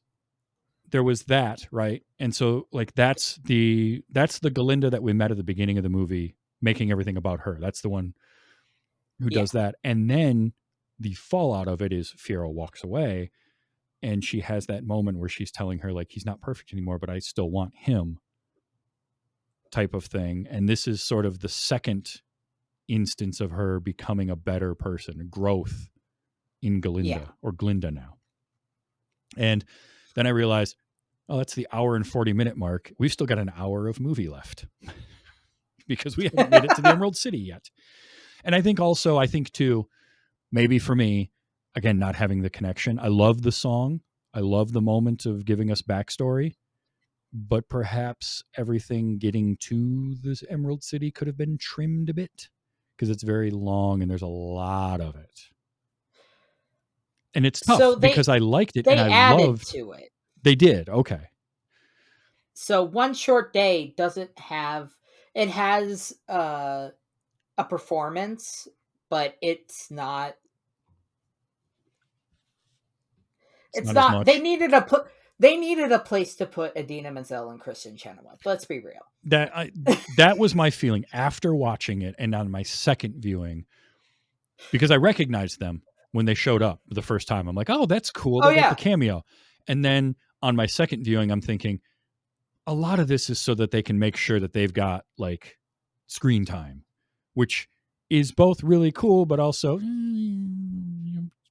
that, right? And so like that's the Glinda that we met at the beginning of the movie, making everything about her. That's the one who does that. And then the fallout of it is Fiyero walks away, and she has that moment where she's telling her like, he's not perfect anymore, but I still want him, type of thing. And this is sort of the second instance of her becoming a better person, growth in Glinda, or Glinda now. And then I realized, oh, that's the hour and 40-minute mark. We've still got an hour of movie left because we haven't made it to the Emerald City yet. And I think too, maybe for me, again, not having the connection, I love the song. I love the moment of giving us backstory, but perhaps everything getting to this Emerald City could have been trimmed a bit, because it's very long and there's a lot of it. And it's tough because I liked it and I loved to it. They did. Okay. So One Short Day doesn't have, it has a performance, but it's not. It's not. They needed a place to put Idina Menzel and Kristen Chenoweth. Let's be real. That was my feeling after watching it, and on my second viewing, because I recognized them when they showed up the first time. I'm like, oh, that's cool. They got the cameo. And then on my second viewing, I'm thinking a lot of this is so that they can make sure that they've got like screen time, which is both really cool, but also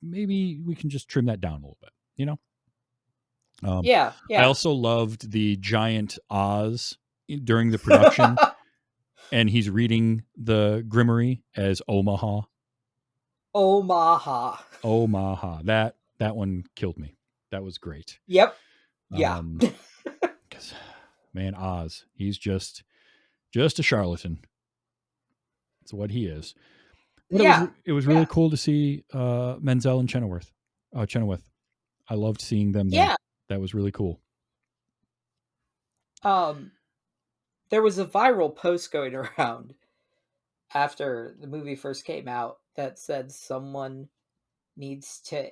maybe we can just trim that down a little bit, Yeah. I also loved the giant Oz during the production, and he's reading the Grimoire as Omaha. That one killed me. That was great. Yep. Yeah. Man, Oz, he's just a charlatan. That's what he is. But it was really cool to see Menzel and Chenoweth. I loved seeing them there. Yeah. That was really cool. There was a viral post going around after the movie first came out that said someone needs to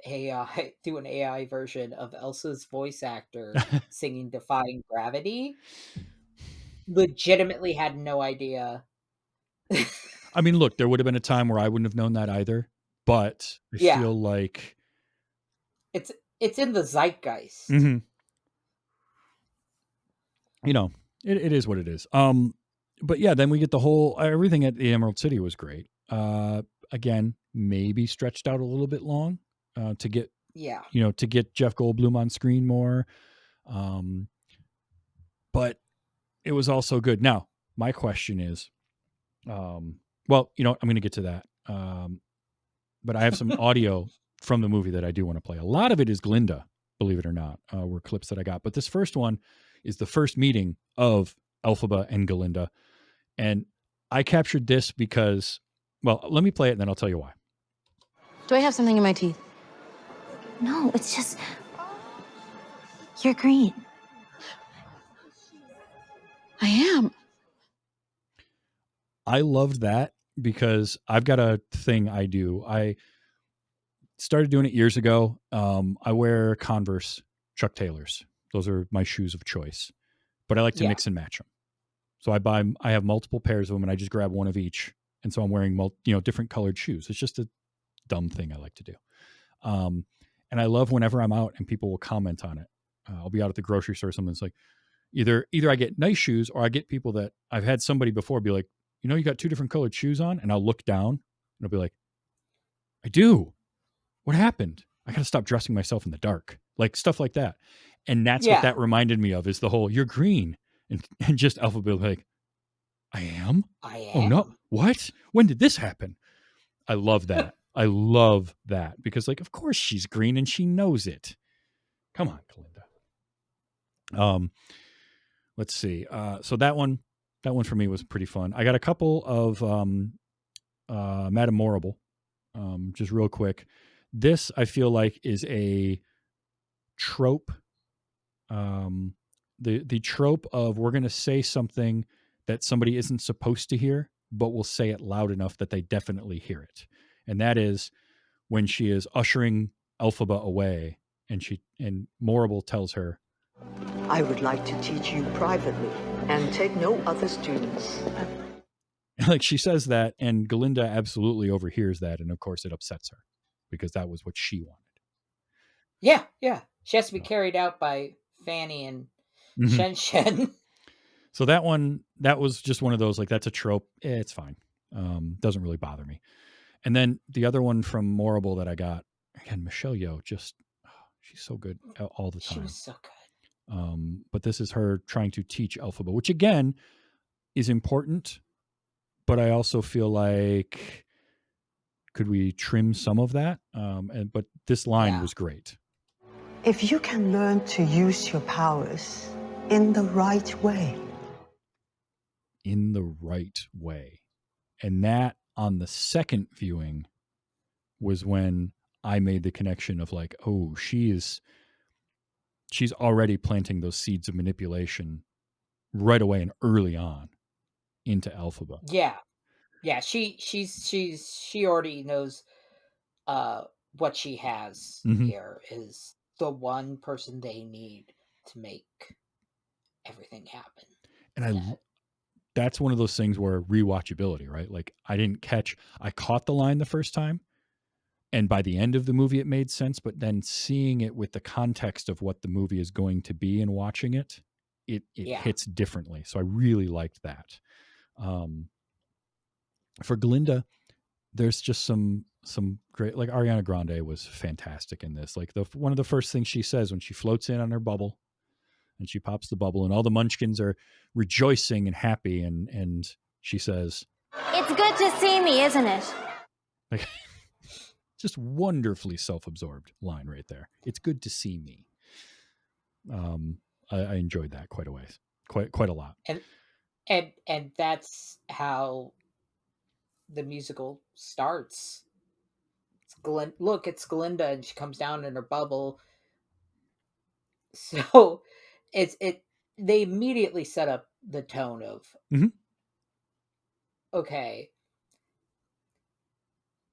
do an AI version of Elsa's voice actor singing Defying Gravity. Legitimately had no idea. I mean, look, there would have been a time where I wouldn't have known that either, but I feel like it's in the zeitgeist. Mm-hmm. It is what it is. But yeah, then we get the whole, everything at the Emerald City was great. Again, maybe stretched out a little bit long to get, to get Jeff Goldblum on screen more. But it was also good. Now, my question is, I'm going to get to that. But I have some audio from the movie that I do want to play. A lot of it is Glinda, believe it or not, were clips that I got. But this first one is the first meeting of Elphaba and Glinda. And I captured this because, well, let me play it and then I'll tell you why. Do I have something in my teeth? No, it's just... You're green. I am. I loved that because I've got a thing I do. I started doing it years ago. I wear Converse Chuck Taylors. Those are my shoes of choice, but I like to Yeah. mix and match them. So I have multiple pairs of them and I just grab one of each. And so I'm wearing, different colored shoes. It's just a dumb thing I like to do. And I love whenever I'm out and people will comment on it. I'll be out at the grocery store. Someone's like, either I get nice shoes or I get people that I've had somebody before be like, you got 2 different colored shoes on, and I'll look down and I'll be like, I do. What happened? I got to stop dressing myself in the dark, like stuff like that. And that's what that reminded me of, is the whole "you're green" and just Alpha Bill like, I am. Oh no, what? When did this happen? I love that. I love that because, like, of course she's green and she knows it. Come on, Glinda. Let's see. So that one for me was pretty fun. I got a couple of Madame Morrible, just real quick. This I feel like is a trope. The trope of, we're going to say something that somebody isn't supposed to hear, but we'll say it loud enough that they definitely hear it. And that is when she is ushering Elphaba away, and Morrible tells her, I would like to teach you privately and take no other students. like, she says that, and Glinda absolutely overhears that, and of course it upsets her because that was what she wanted. Yeah. She has to be carried out by Fanny and Mhm. Shen Shen. So that was just one of those, like, that's a trope. It's fine. Doesn't really bother me. And then the other one from Morrible that I got, again, Michelle Yeoh, she's so good all the time. She was so good. But this is her trying to teach Elphaba, which again is important, but I also feel like, could we trim some of that? But this line was great. If you can learn to use your powers in the right way. In the right way. And that, on the second viewing, was when I made the connection of, like, oh, she's already planting those seeds of manipulation right away and early on into Elphaba. Yeah. She already knows what she has here is the one person they need to make everything happen. And that's one of those things where rewatchability, right? Like, I caught the line the first time, and by the end of the movie it made sense, but then seeing it with the context of what the movie is going to be and watching it hits differently. So I really liked that. For Glinda, there's just some great, like, Ariana Grande was fantastic in this. Like, one of the first things she says when she floats in on her bubble and she pops the bubble and all the munchkins are rejoicing and happy, and she says, It's good to see me, isn't it? like, just wonderfully self-absorbed line right there. It's good to see me. I enjoyed that quite a lot. And that's how the musical starts. It's Glinda, and she comes down in her bubble. So they immediately set up the tone of, okay,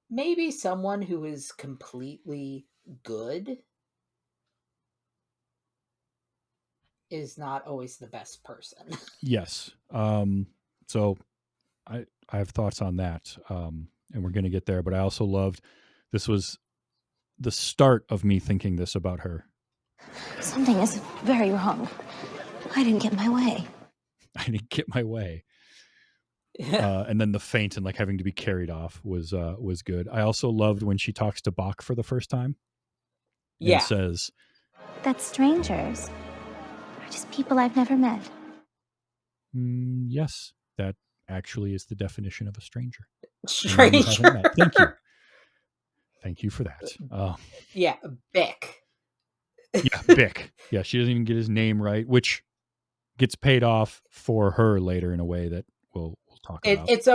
maybe someone who is completely good is not always the best person. Yes. So I have thoughts on that, and we're going to get there. But I also loved, this was the start of me thinking this about her. Something is very wrong. I didn't get my way. And then the faint and, like, having to be carried off was good. I also loved when she talks to Bach for the first time. And says, "That strangers are just people I've never met." Yes, that actually is the definition of a stranger. Stranger. Thank you for that. Yeah, Bick. Yeah, Bick. Yeah, she doesn't even get his name right, which gets paid off for her later in a way that we'll talk about. It's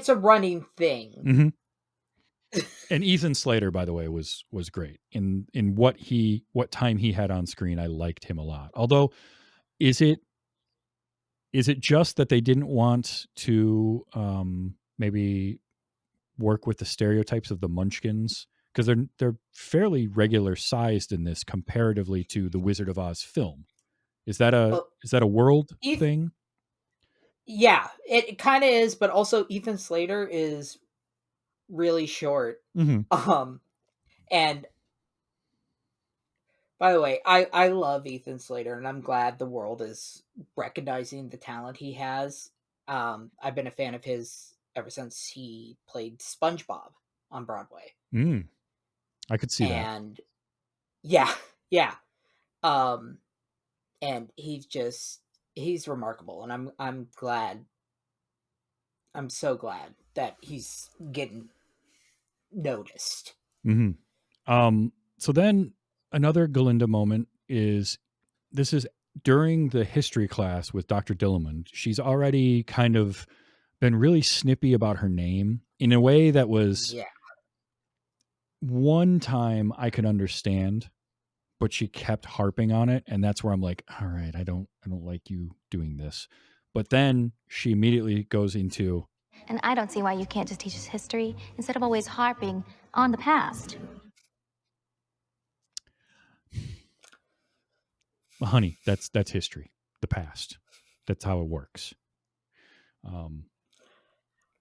a running thing. And Ethan Slater, by the way, was great in what time he had on screen. I liked him a lot. Although, is it just that they didn't want to maybe work with the stereotypes of the Munchkins, because they're fairly regular sized in this comparatively to the Wizard of Oz film? Is that a world thing? Yeah, it kind of is, but also Ethan Slater is really short. Mm-hmm. And by the way, I love Ethan Slater, and I'm glad the world is recognizing the talent he has. I've been a fan of his ever since he played SpongeBob on Broadway. I could see that. And yeah. And he's remarkable, and I'm glad. I'm so glad that he's getting noticed. Mm-hmm. So then another Glinda moment is during the history class with Dr. Dillamond. She's already kind of been really snippy about her name in a way that was one time I could understand, but she kept harping on it, and that's where I'm like, all right, I don't like you doing this. But then she immediately goes into, And I don't see why you can't just teach us history instead of always harping on the past. well, honey, that's history, the past. That's how it works.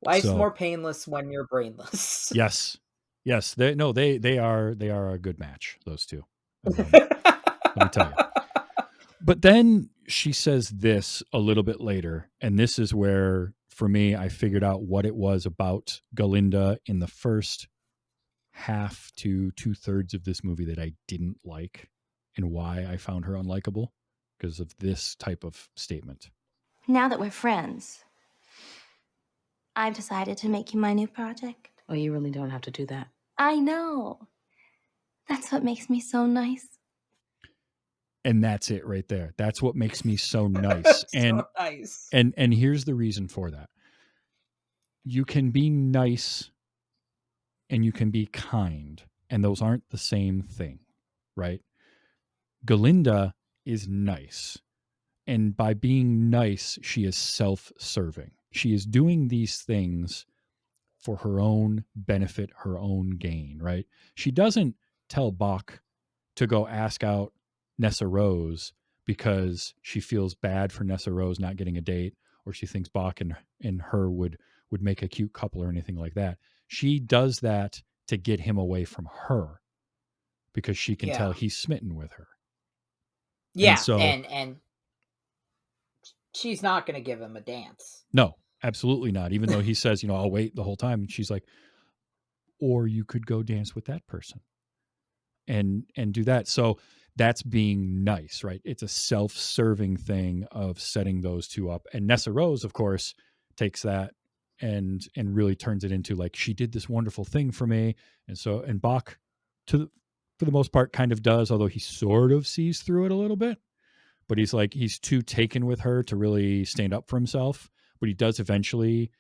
Life's more painless when you're brainless. Yes. They are a good match, those two. Let me tell you. But then she says this a little bit later, and this is where, for me, I figured out what it was about Glinda in the first half to 2/3 of this movie that I didn't like, and why I found her unlikable, because of this type of statement. Now that we're friends, I've decided to make you my new project. Oh, you really don't have to do that. I know. That's what makes me so nice. And that's it right there. That's what makes me so nice. So nice. And here's the reason for that. You can be nice and you can be kind, and those aren't the same thing, right? Glinda is nice. And by being nice, she is self-serving. She is doing these things for her own benefit, her own gain, right? She doesn't tell Bach to go ask out Nessa Rose because she feels bad for Nessa Rose not getting a date, or she thinks Bach and her would make a cute couple or anything like that. She does that to get him away from her because she can tell he's smitten with her. Yeah, and she's not going to give him a dance. No, absolutely not. Even though he says, I'll wait the whole time. And she's like, or you could go dance with that person and do that. So that's being nice, right? It's a self-serving thing of setting those two up. And Nessa Rose, of course, takes that and really turns it into like, she did this wonderful thing for me. And Bach, for the most part, kind of does, although he sort of sees through it a little bit. But he's too taken with her to really stand up for himself. But he does eventually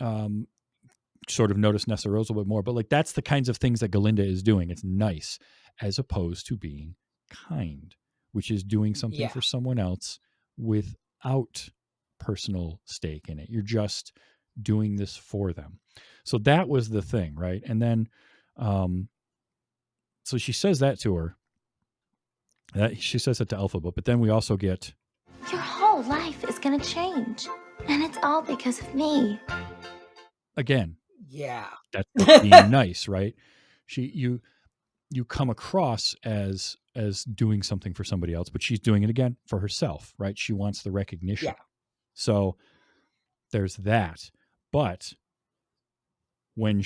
sort of notice Nessa Rose a little bit more. But like, that's the kinds of things that Glinda is doing. It's nice, as opposed to being kind, which is doing something for someone else without personal stake in it. You're just doing this for them. So that was the thing, right? And then, so she says that to her. She says it to Elphaba, but then we also get, your whole life is going to change, and it's all because of me. Again, that's being nice, right? You come across as doing something for somebody else, but she's doing it again for herself, right? She wants the recognition. Yeah. So there's that. But when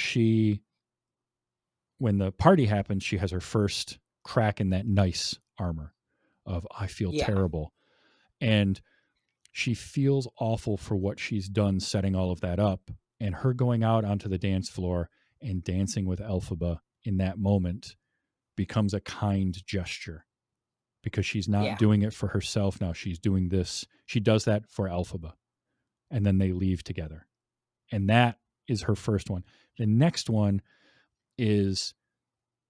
the party happens, she has her first crack in that nice armor of, I feel terrible. And she feels awful for what she's done setting all of that up. And her going out onto the dance floor and dancing with Elphaba in that moment becomes a kind gesture, because she's not doing it for herself now. She's doing this. She does that for Elphaba. And then they leave together. And that is her first one. The next one is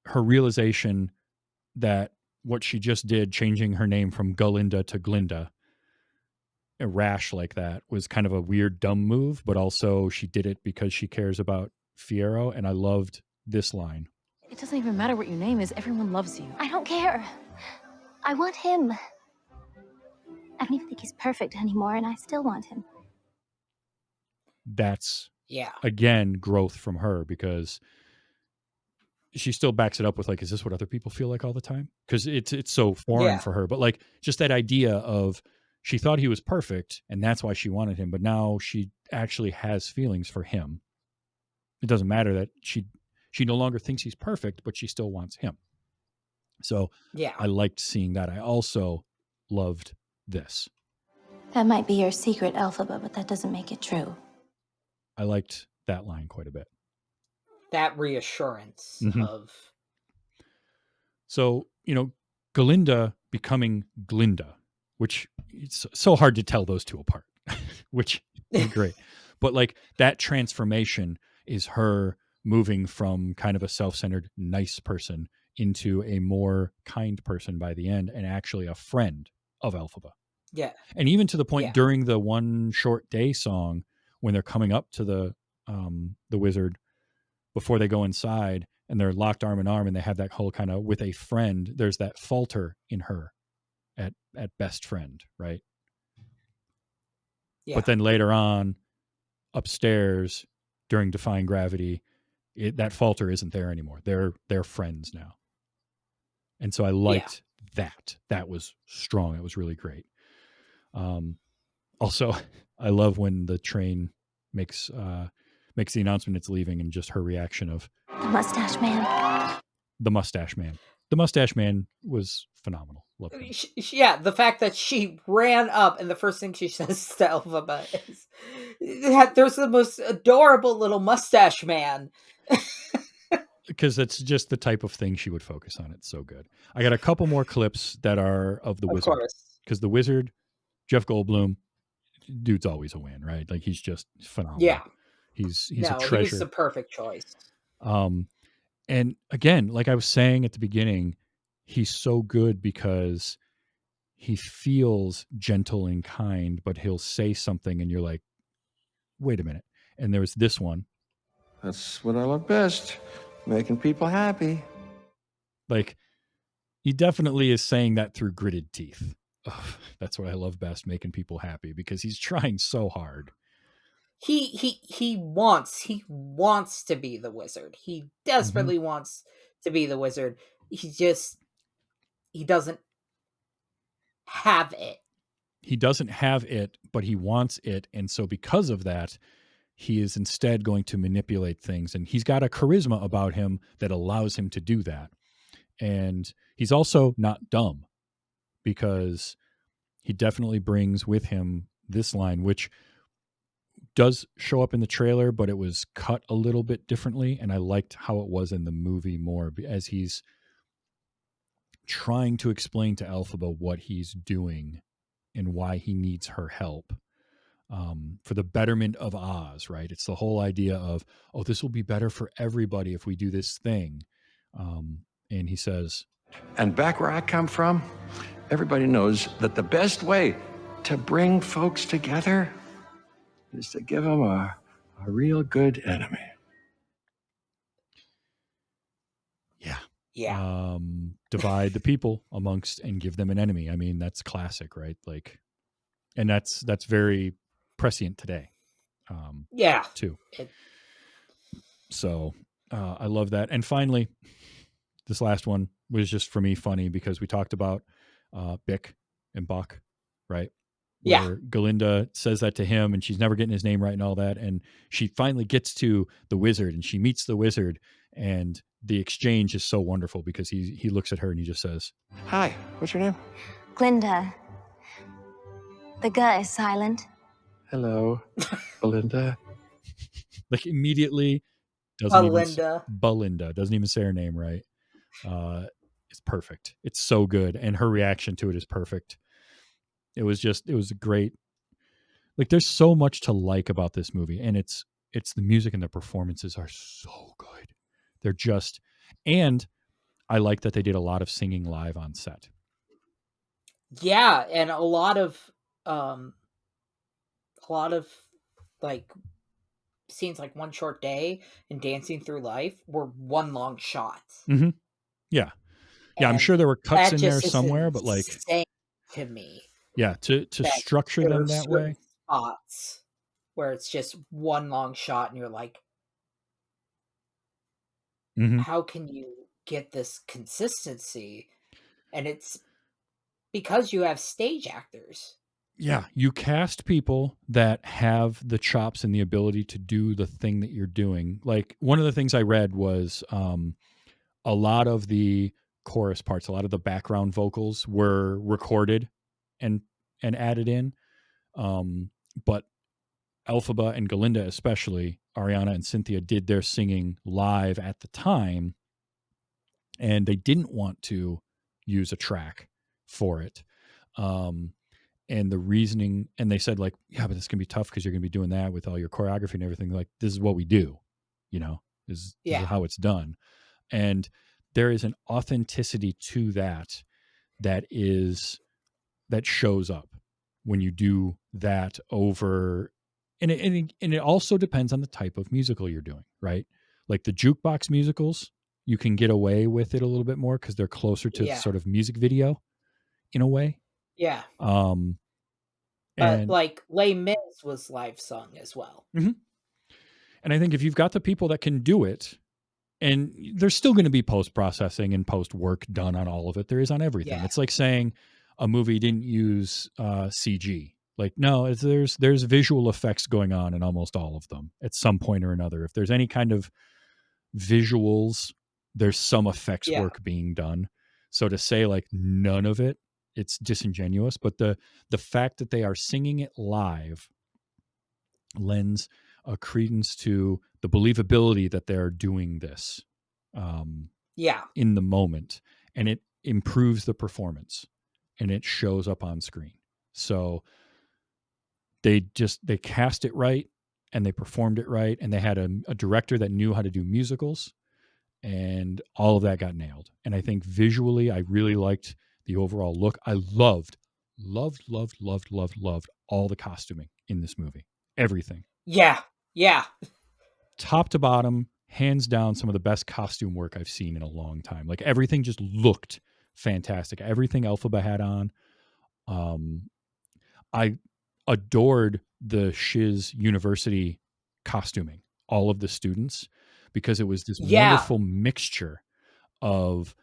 her realization that what she just did, changing her name from Glinda to Glinda, a rash like that, was kind of a weird, dumb move, but also she did it because she cares about Fiyero. And I loved this line. It doesn't even matter what your name is. Everyone loves you. I don't care. I want him. I don't even think he's perfect anymore, and I still want him. That's, Yeah. again, growth from her, because she still backs it up with like, is this what other people feel like all the time? Because it's so foreign Yeah. for her. But like, just that idea of, she thought he was perfect and that's why she wanted him, but now she actually has feelings for him. It doesn't matter that she no longer thinks he's perfect, but she still wants him. So Yeah. I liked seeing that. I also loved this. That might be your secret, Elphaba, but that doesn't make it true. I liked that line quite a bit. That reassurance of... So, Glinda becoming Glinda, which it's so hard to tell those two apart, which is great. But like, that transformation is her moving from kind of a self-centered, nice person into a more kind person by the end, and actually a friend of Elphaba. Yeah. And even to the point during the One Short Day song, when they're coming up to the wizard before they go inside and they're locked arm in arm and they have that whole kind of with a friend, there's that falter in her at best friend, right? Yeah. But then later on upstairs during Defying Gravity, that falter isn't there anymore. They're friends now. And so I liked that. That was strong. It was really great. Also, I love when the train makes the announcement it's leaving, and just her reaction of The mustache man. the mustache man. The mustache man was phenomenal. Loved him. Yeah, the fact that she ran up and the first thing she says to Elphaba is, "There's the most adorable little mustache man." Because that's just the type of thing she would focus on. It's so good. I got a couple more clips that are of the wizard. Because the wizard, Jeff Goldblum, dude's always a win, right? Like, he's just phenomenal. Yeah. He's a treasure. He was the perfect choice. And again, like I was saying at the beginning, he's so good because he feels gentle and kind, but he'll say something and you're like, wait a minute. And there was this one. That's what I love best, making people happy. Like, he definitely is saying that through gritted teeth. Oh, that's what I love best, making people happy, because he's trying so hard. He wants to be the wizard. He desperately wants to be the wizard. He doesn't have it. He doesn't have it, but he wants it. And so because of that, he is instead going to manipulate things. And he's got a charisma about him that allows him to do that. And he's also not dumb, because he definitely brings with him this line, which does show up in the trailer, but it was cut a little bit differently. And I liked how it was in the movie more, as he's trying to explain to Elphaba what he's doing and why he needs her help for the betterment of Oz, right? It's the whole idea of, oh, this will be better for everybody if we do this thing. And he says, and back where I come from, everybody knows that the best way to bring folks together is to give them a real good enemy. Yeah. Divide the people amongst and give them an enemy. I mean, that's classic, right? Like, and that's very prescient today. Too. So I love that. And finally, this last one was just for me funny, because we talked about Bick and Buck, right? Where Glinda says that to him and she's never getting his name right and all that. And she finally gets to the wizard and she meets the wizard, and the exchange is so wonderful because he looks at her and he just says, "Hi, what's your name?" Glinda. The guy is silent. "Hello, Belinda." Like, immediately Belinda doesn't even say her name right. It's perfect. It's so good. And her reaction to it is perfect. It was a great, like, there's so much to like about this movie, and it's It's the music, and the performances are so good. They're just, and I like that they did a lot of singing live on set. Yeah, and a lot of like scenes like One Short Day and Dancing Through Life were one long shots. Mm-hmm. Yeah. Yeah, I'm And sure there were cuts that in there just is somewhere, but like, insane to me yeah, to that structure there are them that certain way. spots where it's just one long shot and you're like, Mm-hmm. how can you get this consistency? And it's because you have stage actors. Yeah, you cast people that have the chops and the ability to do the thing that you're doing. Like, one of the things I read was a lot of the chorus parts, a lot of the background vocals were recorded and added in. But Elphaba and Glinda, especially Ariana and Cynthia, did their singing live at the time, and they didn't want to use a track for it. And the reasoning, and they said, like, yeah, but it's gonna be tough because you're gonna be doing that with all your choreography and everything. Like, this is what we do, this is Yeah. how it's done. And there is an authenticity to that that shows up when you do that over. And it also depends on the type of musical you're doing, right? Like the jukebox musicals, you can get away with it a little bit more because they're closer to Yeah. sort of music video in a way. Yeah. But But like Les Mis was live sung as well. Mm-hmm. And I think if you've got the people that can do it, and there's still going to be post processing and post work done on all of it. There is on everything. Yeah. It's like saying a movie didn't use CG. Like, no, there's visual effects going on in almost all of them at some point or another. If there's any kind of visuals, there's some effects work being done. So to say like none of it, it's disingenuous. But the fact that they are singing it live lends a credence to the believability that they're doing this in the moment, and it improves the performance and it shows up on screen. So they cast it right and they performed it right, and they had a director that knew how to do musicals, and all of that got nailed. And I think visually I really liked the overall look. I loved all the costuming in this movie. Everything. Yeah. Top to bottom, hands down, some of the best costume work I've seen in a long time. Like, everything just looked fantastic. Everything Elphaba had on. I adored the Shiz University costuming, all of the students, because it was this wonderful mixture of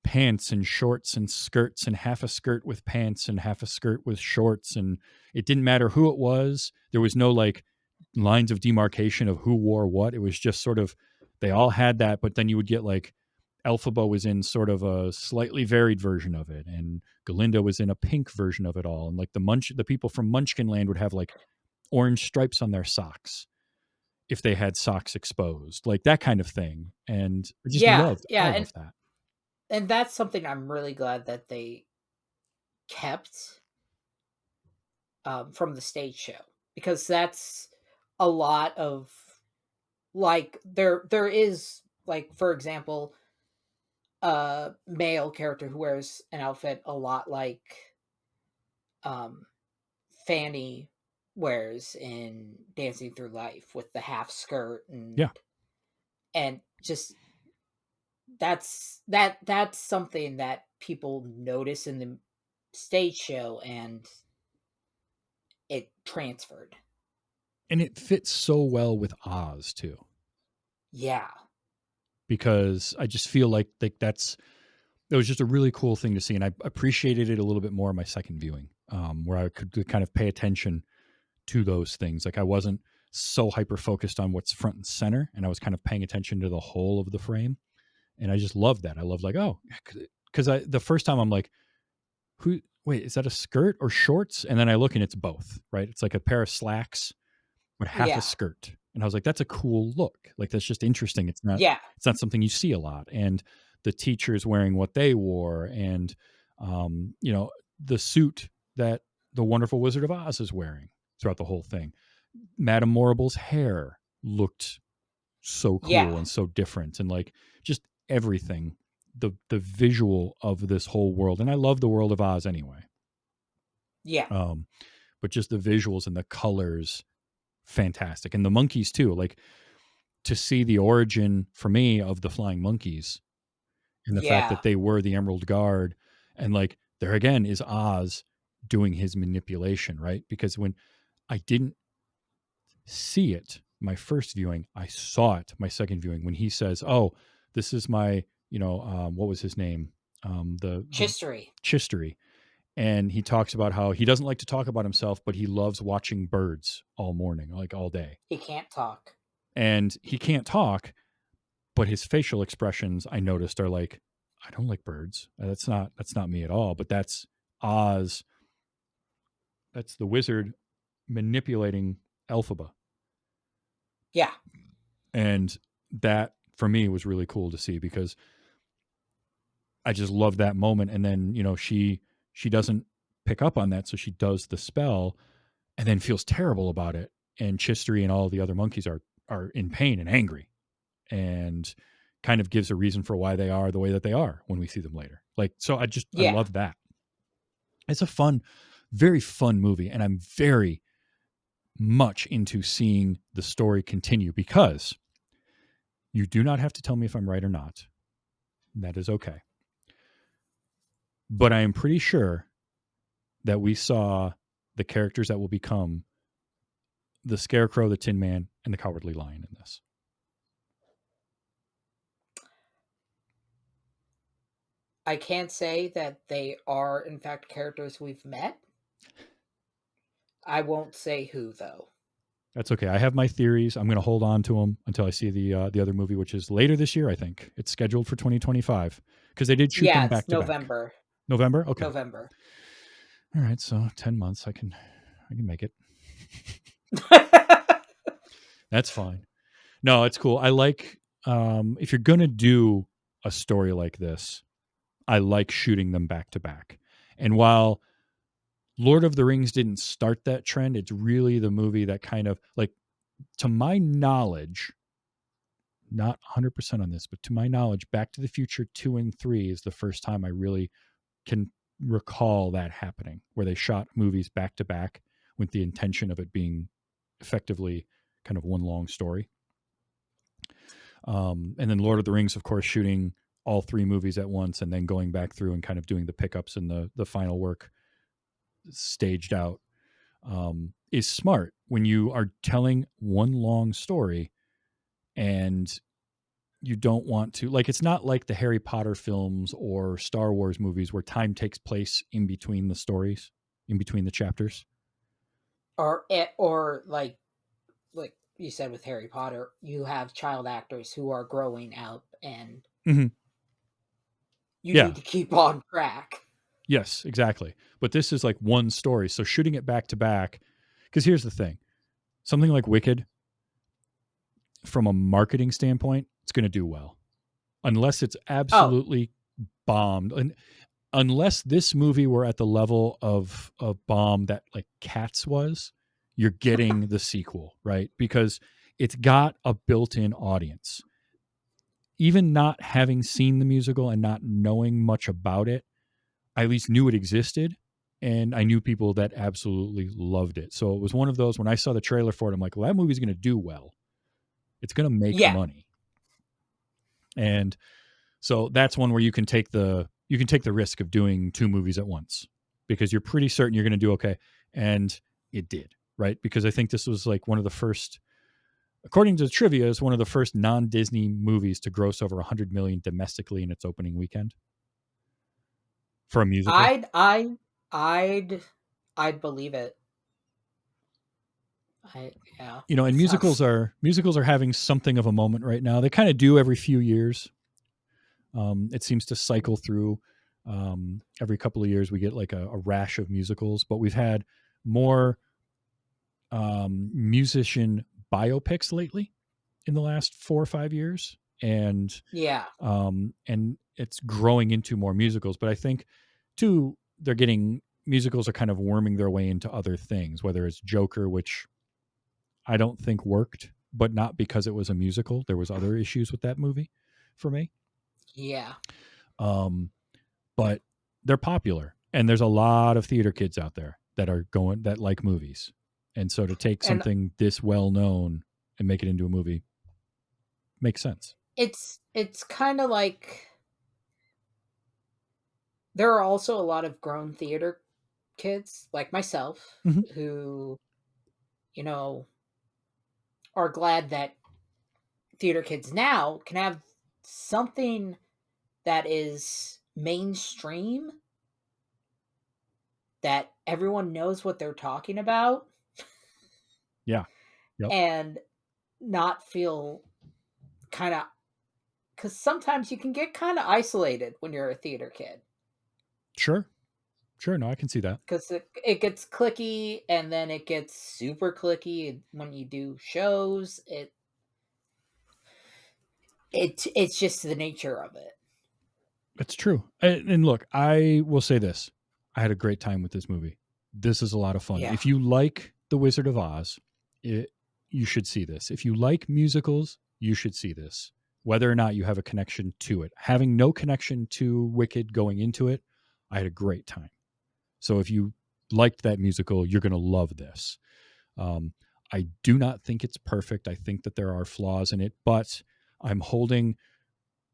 pants and shorts and skirts, and half a skirt with pants and half a skirt with shorts. And it didn't matter who it was. There was no like lines of demarcation of who wore what. It was just sort of, they all had that, but then you would get like Elphaba was in sort of a slightly varied version of it, and Glinda was in a pink version of it all. And like the people from Munchkinland would have like orange stripes on their socks if they had socks exposed, like that kind of thing. And I just loved all of that. And that's something I'm really glad that they kept from the stage show, because that's a lot of like there is like, for example, a male character who wears an outfit a lot like Fanny wears in Dancing Through Life, with the half skirt and just that's something that people notice in the stage show, and it transferred. And it fits so well with Oz too. Yeah. Because I just feel like that was just a really cool thing to see. And I appreciated it a little bit more in my second viewing, where I could kind of pay attention to those things. Like, I wasn't so hyper focused on what's front and center, and I was kind of paying attention to the whole of the frame. And I just loved that. I love like, oh, because the first time I'm like, wait, is that a skirt or shorts? And then I look and it's both, right? It's like a pair of slacks with half a skirt. And I was like, that's a cool look. Like, that's just interesting. It's not something you see a lot. And the teachers wearing what they wore, and the suit that the wonderful Wizard of Oz is wearing throughout the whole thing. Madame Morrible's hair looked so cool Yeah. and so different, and like just everything, the visual of this whole world. And I love the world of Oz anyway. Yeah. But just the visuals and the colors, fantastic. And the monkeys too, like to see the origin for me of the flying monkeys and the fact Yeah. that they were the Emerald Guard, and like there again is Oz doing his manipulation, right? Because when I didn't see it my first viewing, I saw it my second viewing when he says, "Oh, this is my, what was his name? The Chistery. Chistery." And he talks about how he doesn't like to talk about himself, but he loves watching birds all morning, like all day. He can't talk. And he can't talk, but his facial expressions I noticed are like, I don't like birds. That's not me at all. But that's Oz. That's the wizard manipulating Elphaba. Yeah. And that for me was really cool to see, because I just love that moment. And then, she doesn't pick up on that. So she does the spell and then feels terrible about it. And Chistery and all the other monkeys are in pain and angry, and kind of gives a reason for why they are the way that they are when we see them later. Like, so I Yeah. love that. It's a fun, very fun movie. And I'm very much into seeing the story continue, because you do not have to tell me if I'm right or not. That is okay. But I am pretty sure that we saw the characters that will become the Scarecrow, the Tin Man, and the Cowardly Lion in this. I can't say that they are, in fact, characters we've met. I won't say who, though. That's okay. I have my theories. I'm going to hold on to them until I see the other movie, which is later this year. I think it's scheduled for 2025, because they did shoot them back to back. November. November. Okay. November. All right. So 10 months. I can make it. That's fine. No, it's cool. I like, if you're going to do a story like this, I like shooting them back to back. And while Lord of the Rings didn't start that trend, it's really the movie that kind of, like, to my knowledge, not 100% on this, but to my knowledge, Back to the Future 2 and 3 is the first time I really can recall that happening, where they shot movies back to back with the intention of it being effectively kind of one long story. And then Lord of the Rings, of course, shooting all three movies at once and then going back through and kind of doing the pickups and the final work staged out, is smart when you are telling one long story and you don't want to, like, it's not like the Harry Potter films or Star Wars movies where time takes place in between the stories, in between the chapters. Or like you said with Harry Potter, you have child actors who are growing up, and you need to keep on track. Yes, exactly. But this is like one story. So shooting it back to back, because here's the thing, something like Wicked, from a marketing standpoint, it's going to do well. Unless it's absolutely bombed. And unless this movie were at the level of bomb that like Cats was, you're getting the sequel, right? Because it's got a built-in audience. Even not having seen the musical and not knowing much about it, I at least knew it existed, and I knew people that absolutely loved it. So it was one of those, when I saw the trailer for it, I'm like, well, that movie's going to do well. It's going to make money. And so that's one where you can take the risk of doing two movies at once, because you're pretty certain you're going to do okay. And it did, right? Because I think this was like one of the first, according to the trivia, is one of the first non-Disney movies to gross over 100 million domestically in its opening weekend for a musical. I'd believe it. And musicals are having something of a moment right now. They kind of do every few years. It seems to cycle through. Every couple of years we get like a rash of musicals, but we've had more musician biopics lately in the last 4 or 5 years. And it's growing into more musicals. But I think too, musicals are kind of worming their way into other things, whether it's Joker, which I don't think worked, but not because it was a musical. There was other issues with that movie for me. Yeah. But they're popular, and there's a lot of theater kids out there that like movies. And so to take something this well known and make it into a movie makes sense. It's kind of like there are also a lot of grown theater kids like myself who, you know, are glad that theater kids now can have something that is mainstream, that everyone knows what they're talking about. Yeah. Yep. And not feel kind of, because sometimes you can get kind of isolated when you're a theater kid. Sure. No, I can see that. Because it gets clicky, and then it gets super clicky when you do shows. It's just the nature of it. It's true. And look, I will say this. I had a great time with this movie. This is a lot of fun. Yeah. If you like The Wizard of Oz, you should see this. If you like musicals, you should see this, whether or not you have a connection to it. Having no connection to Wicked going into it, I had a great time. So if you liked that musical, you're going to love this. I do not think it's perfect. I think that there are flaws in it, but I'm holding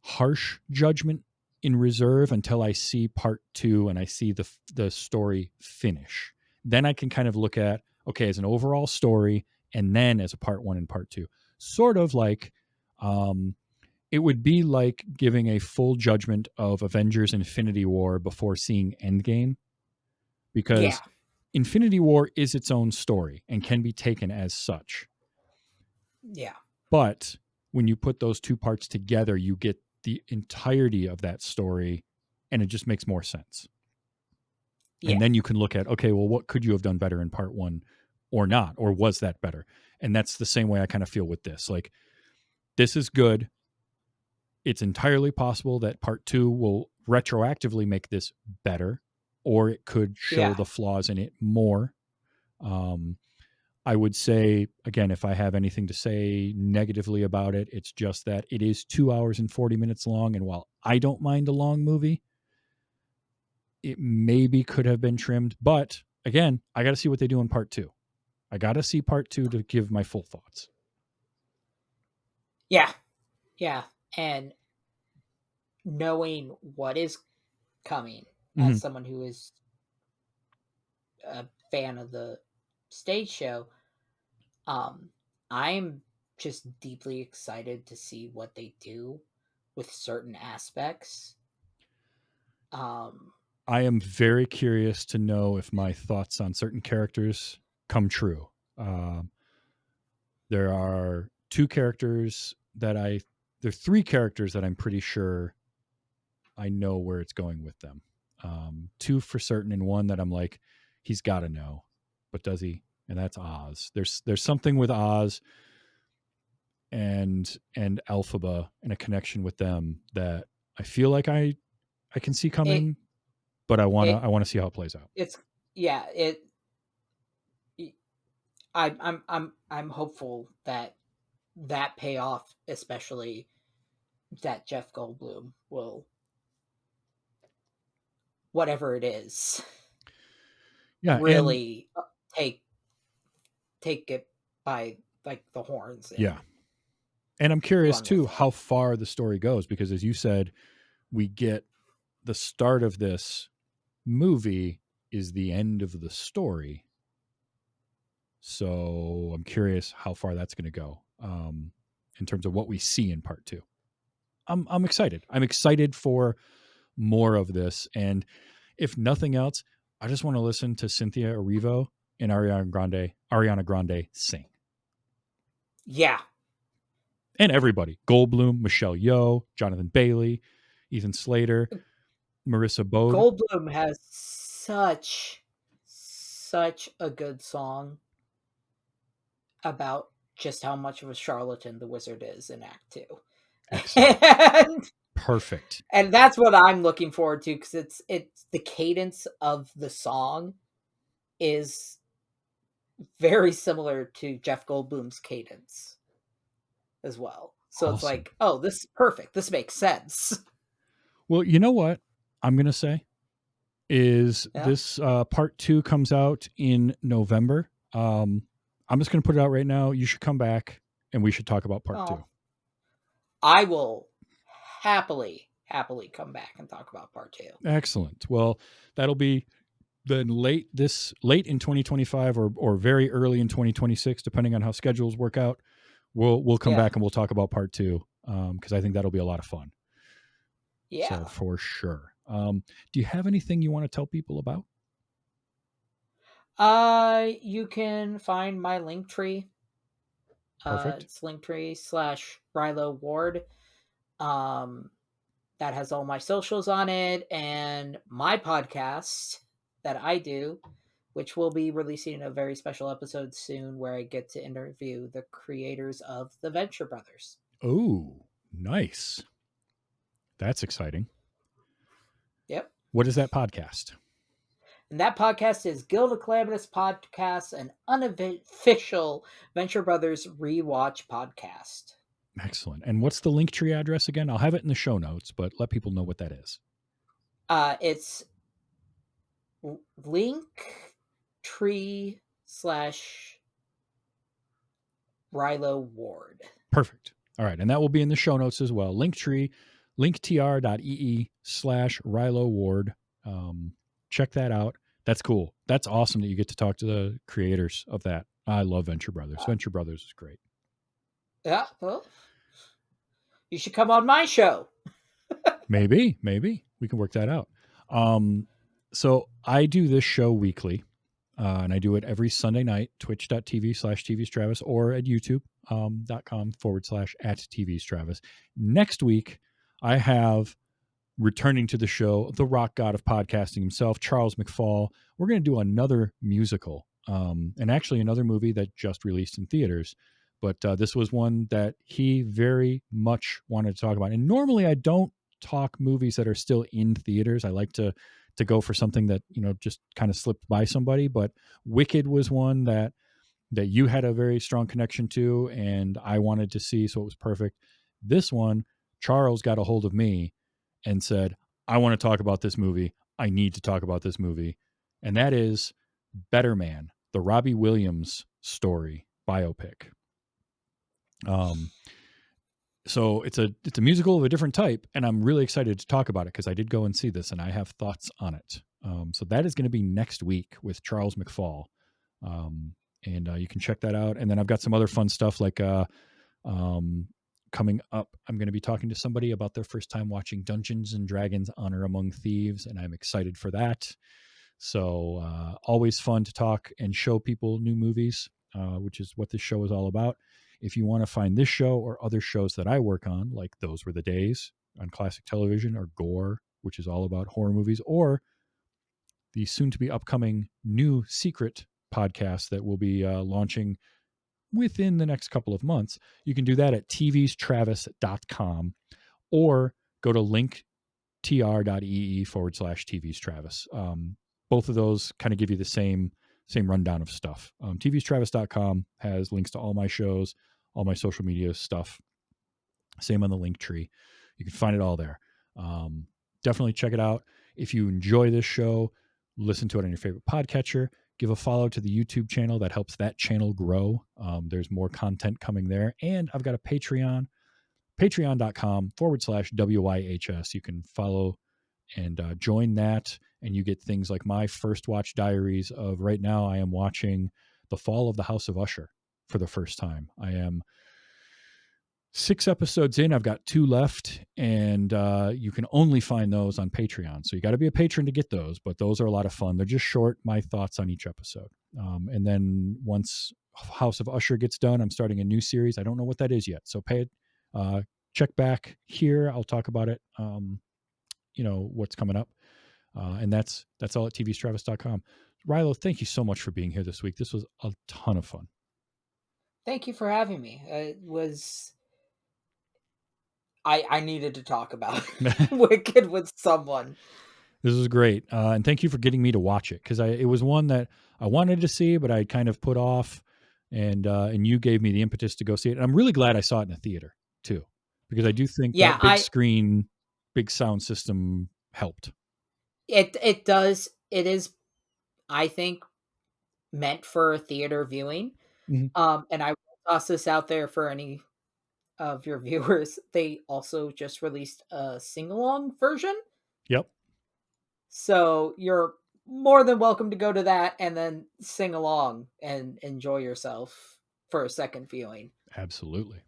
harsh judgment in reserve until I see part 2 and I see the story finish. Then I can kind of look at, okay, as an overall story, and then as a part 1 and part 2. Sort of like, it would be like giving a full judgment of Avengers Infinity War before seeing Endgame. Because Infinity War is its own story and can be taken as such. Yeah. But when you put those two parts together, you get the entirety of that story, and it just makes more sense. Yeah. And then you can look at, okay, well, what could you have done better in part 1 or not? Or was that better? And that's the same way I kind of feel with this. Like, this is good. It's entirely possible that part 2 will retroactively make this better, or it could show the flaws in it more. I would say, again, if I have anything to say negatively about it, it's just that it is 2 hours and 40 minutes long. And while I don't mind a long movie, it maybe could have been trimmed. But again, I got to see what they do in part 2. I got to see part 2 to give my full thoughts. Yeah. Yeah. And knowing what is coming as someone who is a fan of the stage show, I'm just deeply excited to see what they do with certain aspects. I am very curious to know if my thoughts on certain characters come true. There are 2 characters that there are 3 characters that I'm pretty sure I know where it's going with them. 2 for certain, and 1 that I'm like, he's got to know, but does he? And that's Oz. There's something with Oz and Elphaba and a connection with them that I feel like I can see coming, but I want to see how it plays out. I'm hopeful that payoff, especially that Jeff Goldblum will, whatever it is, really take it by like the horns. And I'm curious too how far the story goes, because as you said, we get the start of this movie is the end of the story. So I'm curious how far that's going to go in terms of what we see in part 2. I'm excited. I'm excited for more of this. And if nothing else, I just want to listen to Cynthia Erivo and Ariana Grande sing. Yeah. And everybody. Goldblum, Michelle Yeoh, Jonathan Bailey, Ethan Slater, Marissa Bode. Goldblum has such a good song about just how much of a charlatan the wizard is in Act 2. Excellent. Perfect. And that's what I'm looking forward to, because it's the cadence of the song is very similar to Jeff Goldblum's cadence. as well. So it's Awesome. like, oh, this is perfect. This makes sense. Well, you know what I'm going to say is Yeah. this part 2 comes out in November. I'm just going to put it out right now. You should come back and we should talk about part 2. I will happily come back and talk about part 2. Excellent. Well, that'll be then late in 2025 or very early in 2026, depending on how schedules work out. We'll come back and we'll talk about part 2 because I think that'll be a lot of fun. Yeah. So for sure. Do you have anything you want to tell people about? You can find my link tree. Perfect. It's linktree/Rilo Ward. That has all my socials on it and my podcast that I do, which will be releasing a very special episode soon where I get to interview the creators of the Venture Brothers. Oh, nice. That's exciting. Yep. What is that podcast? And that podcast is Guild of Calamitous Podcast, an unofficial Venture Brothers rewatch podcast. Excellent. And what's the Linktree address again? I'll have it in the show notes, but let people know what that is. It's linktree/Rilo Ward. Perfect. All right. And that will be in the show notes as well. Linktree, linktr.ee/Rilo Ward. Check that out. That's cool. That's awesome that you get to talk to the creators of that. I love Venture Brothers. Venture Brothers is great. Yeah, well, you should come on my show. Maybe we can work that out. So I do this show weekly, and I do it every Sunday night, twitch.tv/tvstravis or at youtube.com/@tvstravis. Next week, I have returning to the show, the rock god of podcasting himself, Charles McFall. We're going to do another musical, and actually another movie that just released in theaters. But this was one that he very much wanted to talk about. And normally I don't talk movies that are still in theaters. I like to go for something that, just kind of slipped by somebody. But Wicked was one that you had a very strong connection to and I wanted to see, so it was perfect. This one, Charles got a hold of me and said, I want to talk about this movie. I need to talk about this movie. And that is Better Man, the Robbie Williams story biopic. So it's a musical of a different type, and I'm really excited to talk about it because I did go and see this and I have thoughts on it. So that is going to be next week with Charles McFall. And you can check that out. And then I've got some other fun stuff like coming up. I'm going to be talking to somebody about their first time watching Dungeons and Dragons: Honor Among Thieves, and I'm excited for that. So always fun to talk and show people new movies, which is what this show is all about. If you want to find this show or other shows that I work on, like Those Were the Days on classic television, or Gore, which is all about horror movies, or the soon-to-be upcoming new secret podcast that will be launching within the next couple of months, you can do that at tvstravis.com or go to linktr.ee/tvstravis. Both of those kind of give you the same rundown of stuff. tvstravis.com has links to all my shows, all my social media stuff. Same on the link tree. You can find it all there. Definitely check it out. If you enjoy this show, listen to it on your favorite podcatcher. Give a follow to the YouTube channel. That helps that channel grow. There's more content coming there. And I've got a Patreon, patreon.com/WYHS. You can follow and join that. And you get things like my first watch diaries of right now. I am watching The Fall of the House of Usher for the first time. I am 6 episodes in. I've got 2 left, and you can only find those on Patreon. So you got to be a patron to get those, but those are a lot of fun. They're just short, my thoughts on each episode. And then once House of Usher gets done, I'm starting a new series. I don't know what that is yet. So check back here. I'll talk about it, what's coming up. And that's all at tvstravis.com. Rilo, thank you so much for being here this week. This was a ton of fun. Thank you for having me. It was... I needed to talk about Wicked with someone. This was great. And thank you for getting me to watch it, because it was one that I wanted to see, but I kind of put off. and you gave me the impetus to go see it. And I'm really glad I saw it in a theater too, because I do think Yeah, that big screen, big sound system helped. It does. It is, I think, meant for theater viewing. And I will toss this out there for any of your viewers. They also just released a sing-along version. Yep. So you're more than welcome to go to that and then sing along and enjoy yourself for a second viewing. Absolutely.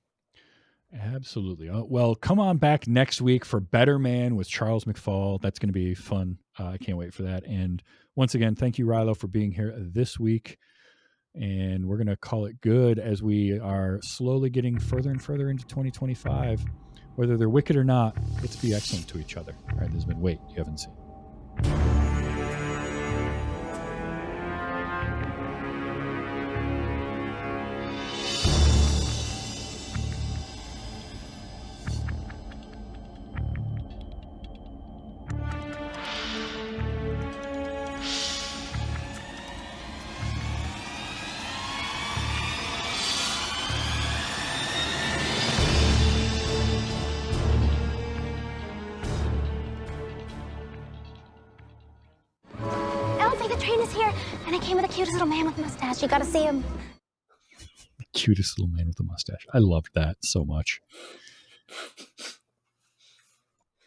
Well, come on back next week for Better Man with Charles McFall. That's going to be fun. I can't wait for that. And once again, thank you, Rilo, for being here this week. And we're going to call it good as we are slowly getting further and further into 2025. Whether they're wicked or not, let's be excellent to each other. All right, this has been Wait, You Haven't Seen. And I came with the cutest little man with a mustache. You gotta see him. The cutest little man with a mustache. I loved that so much.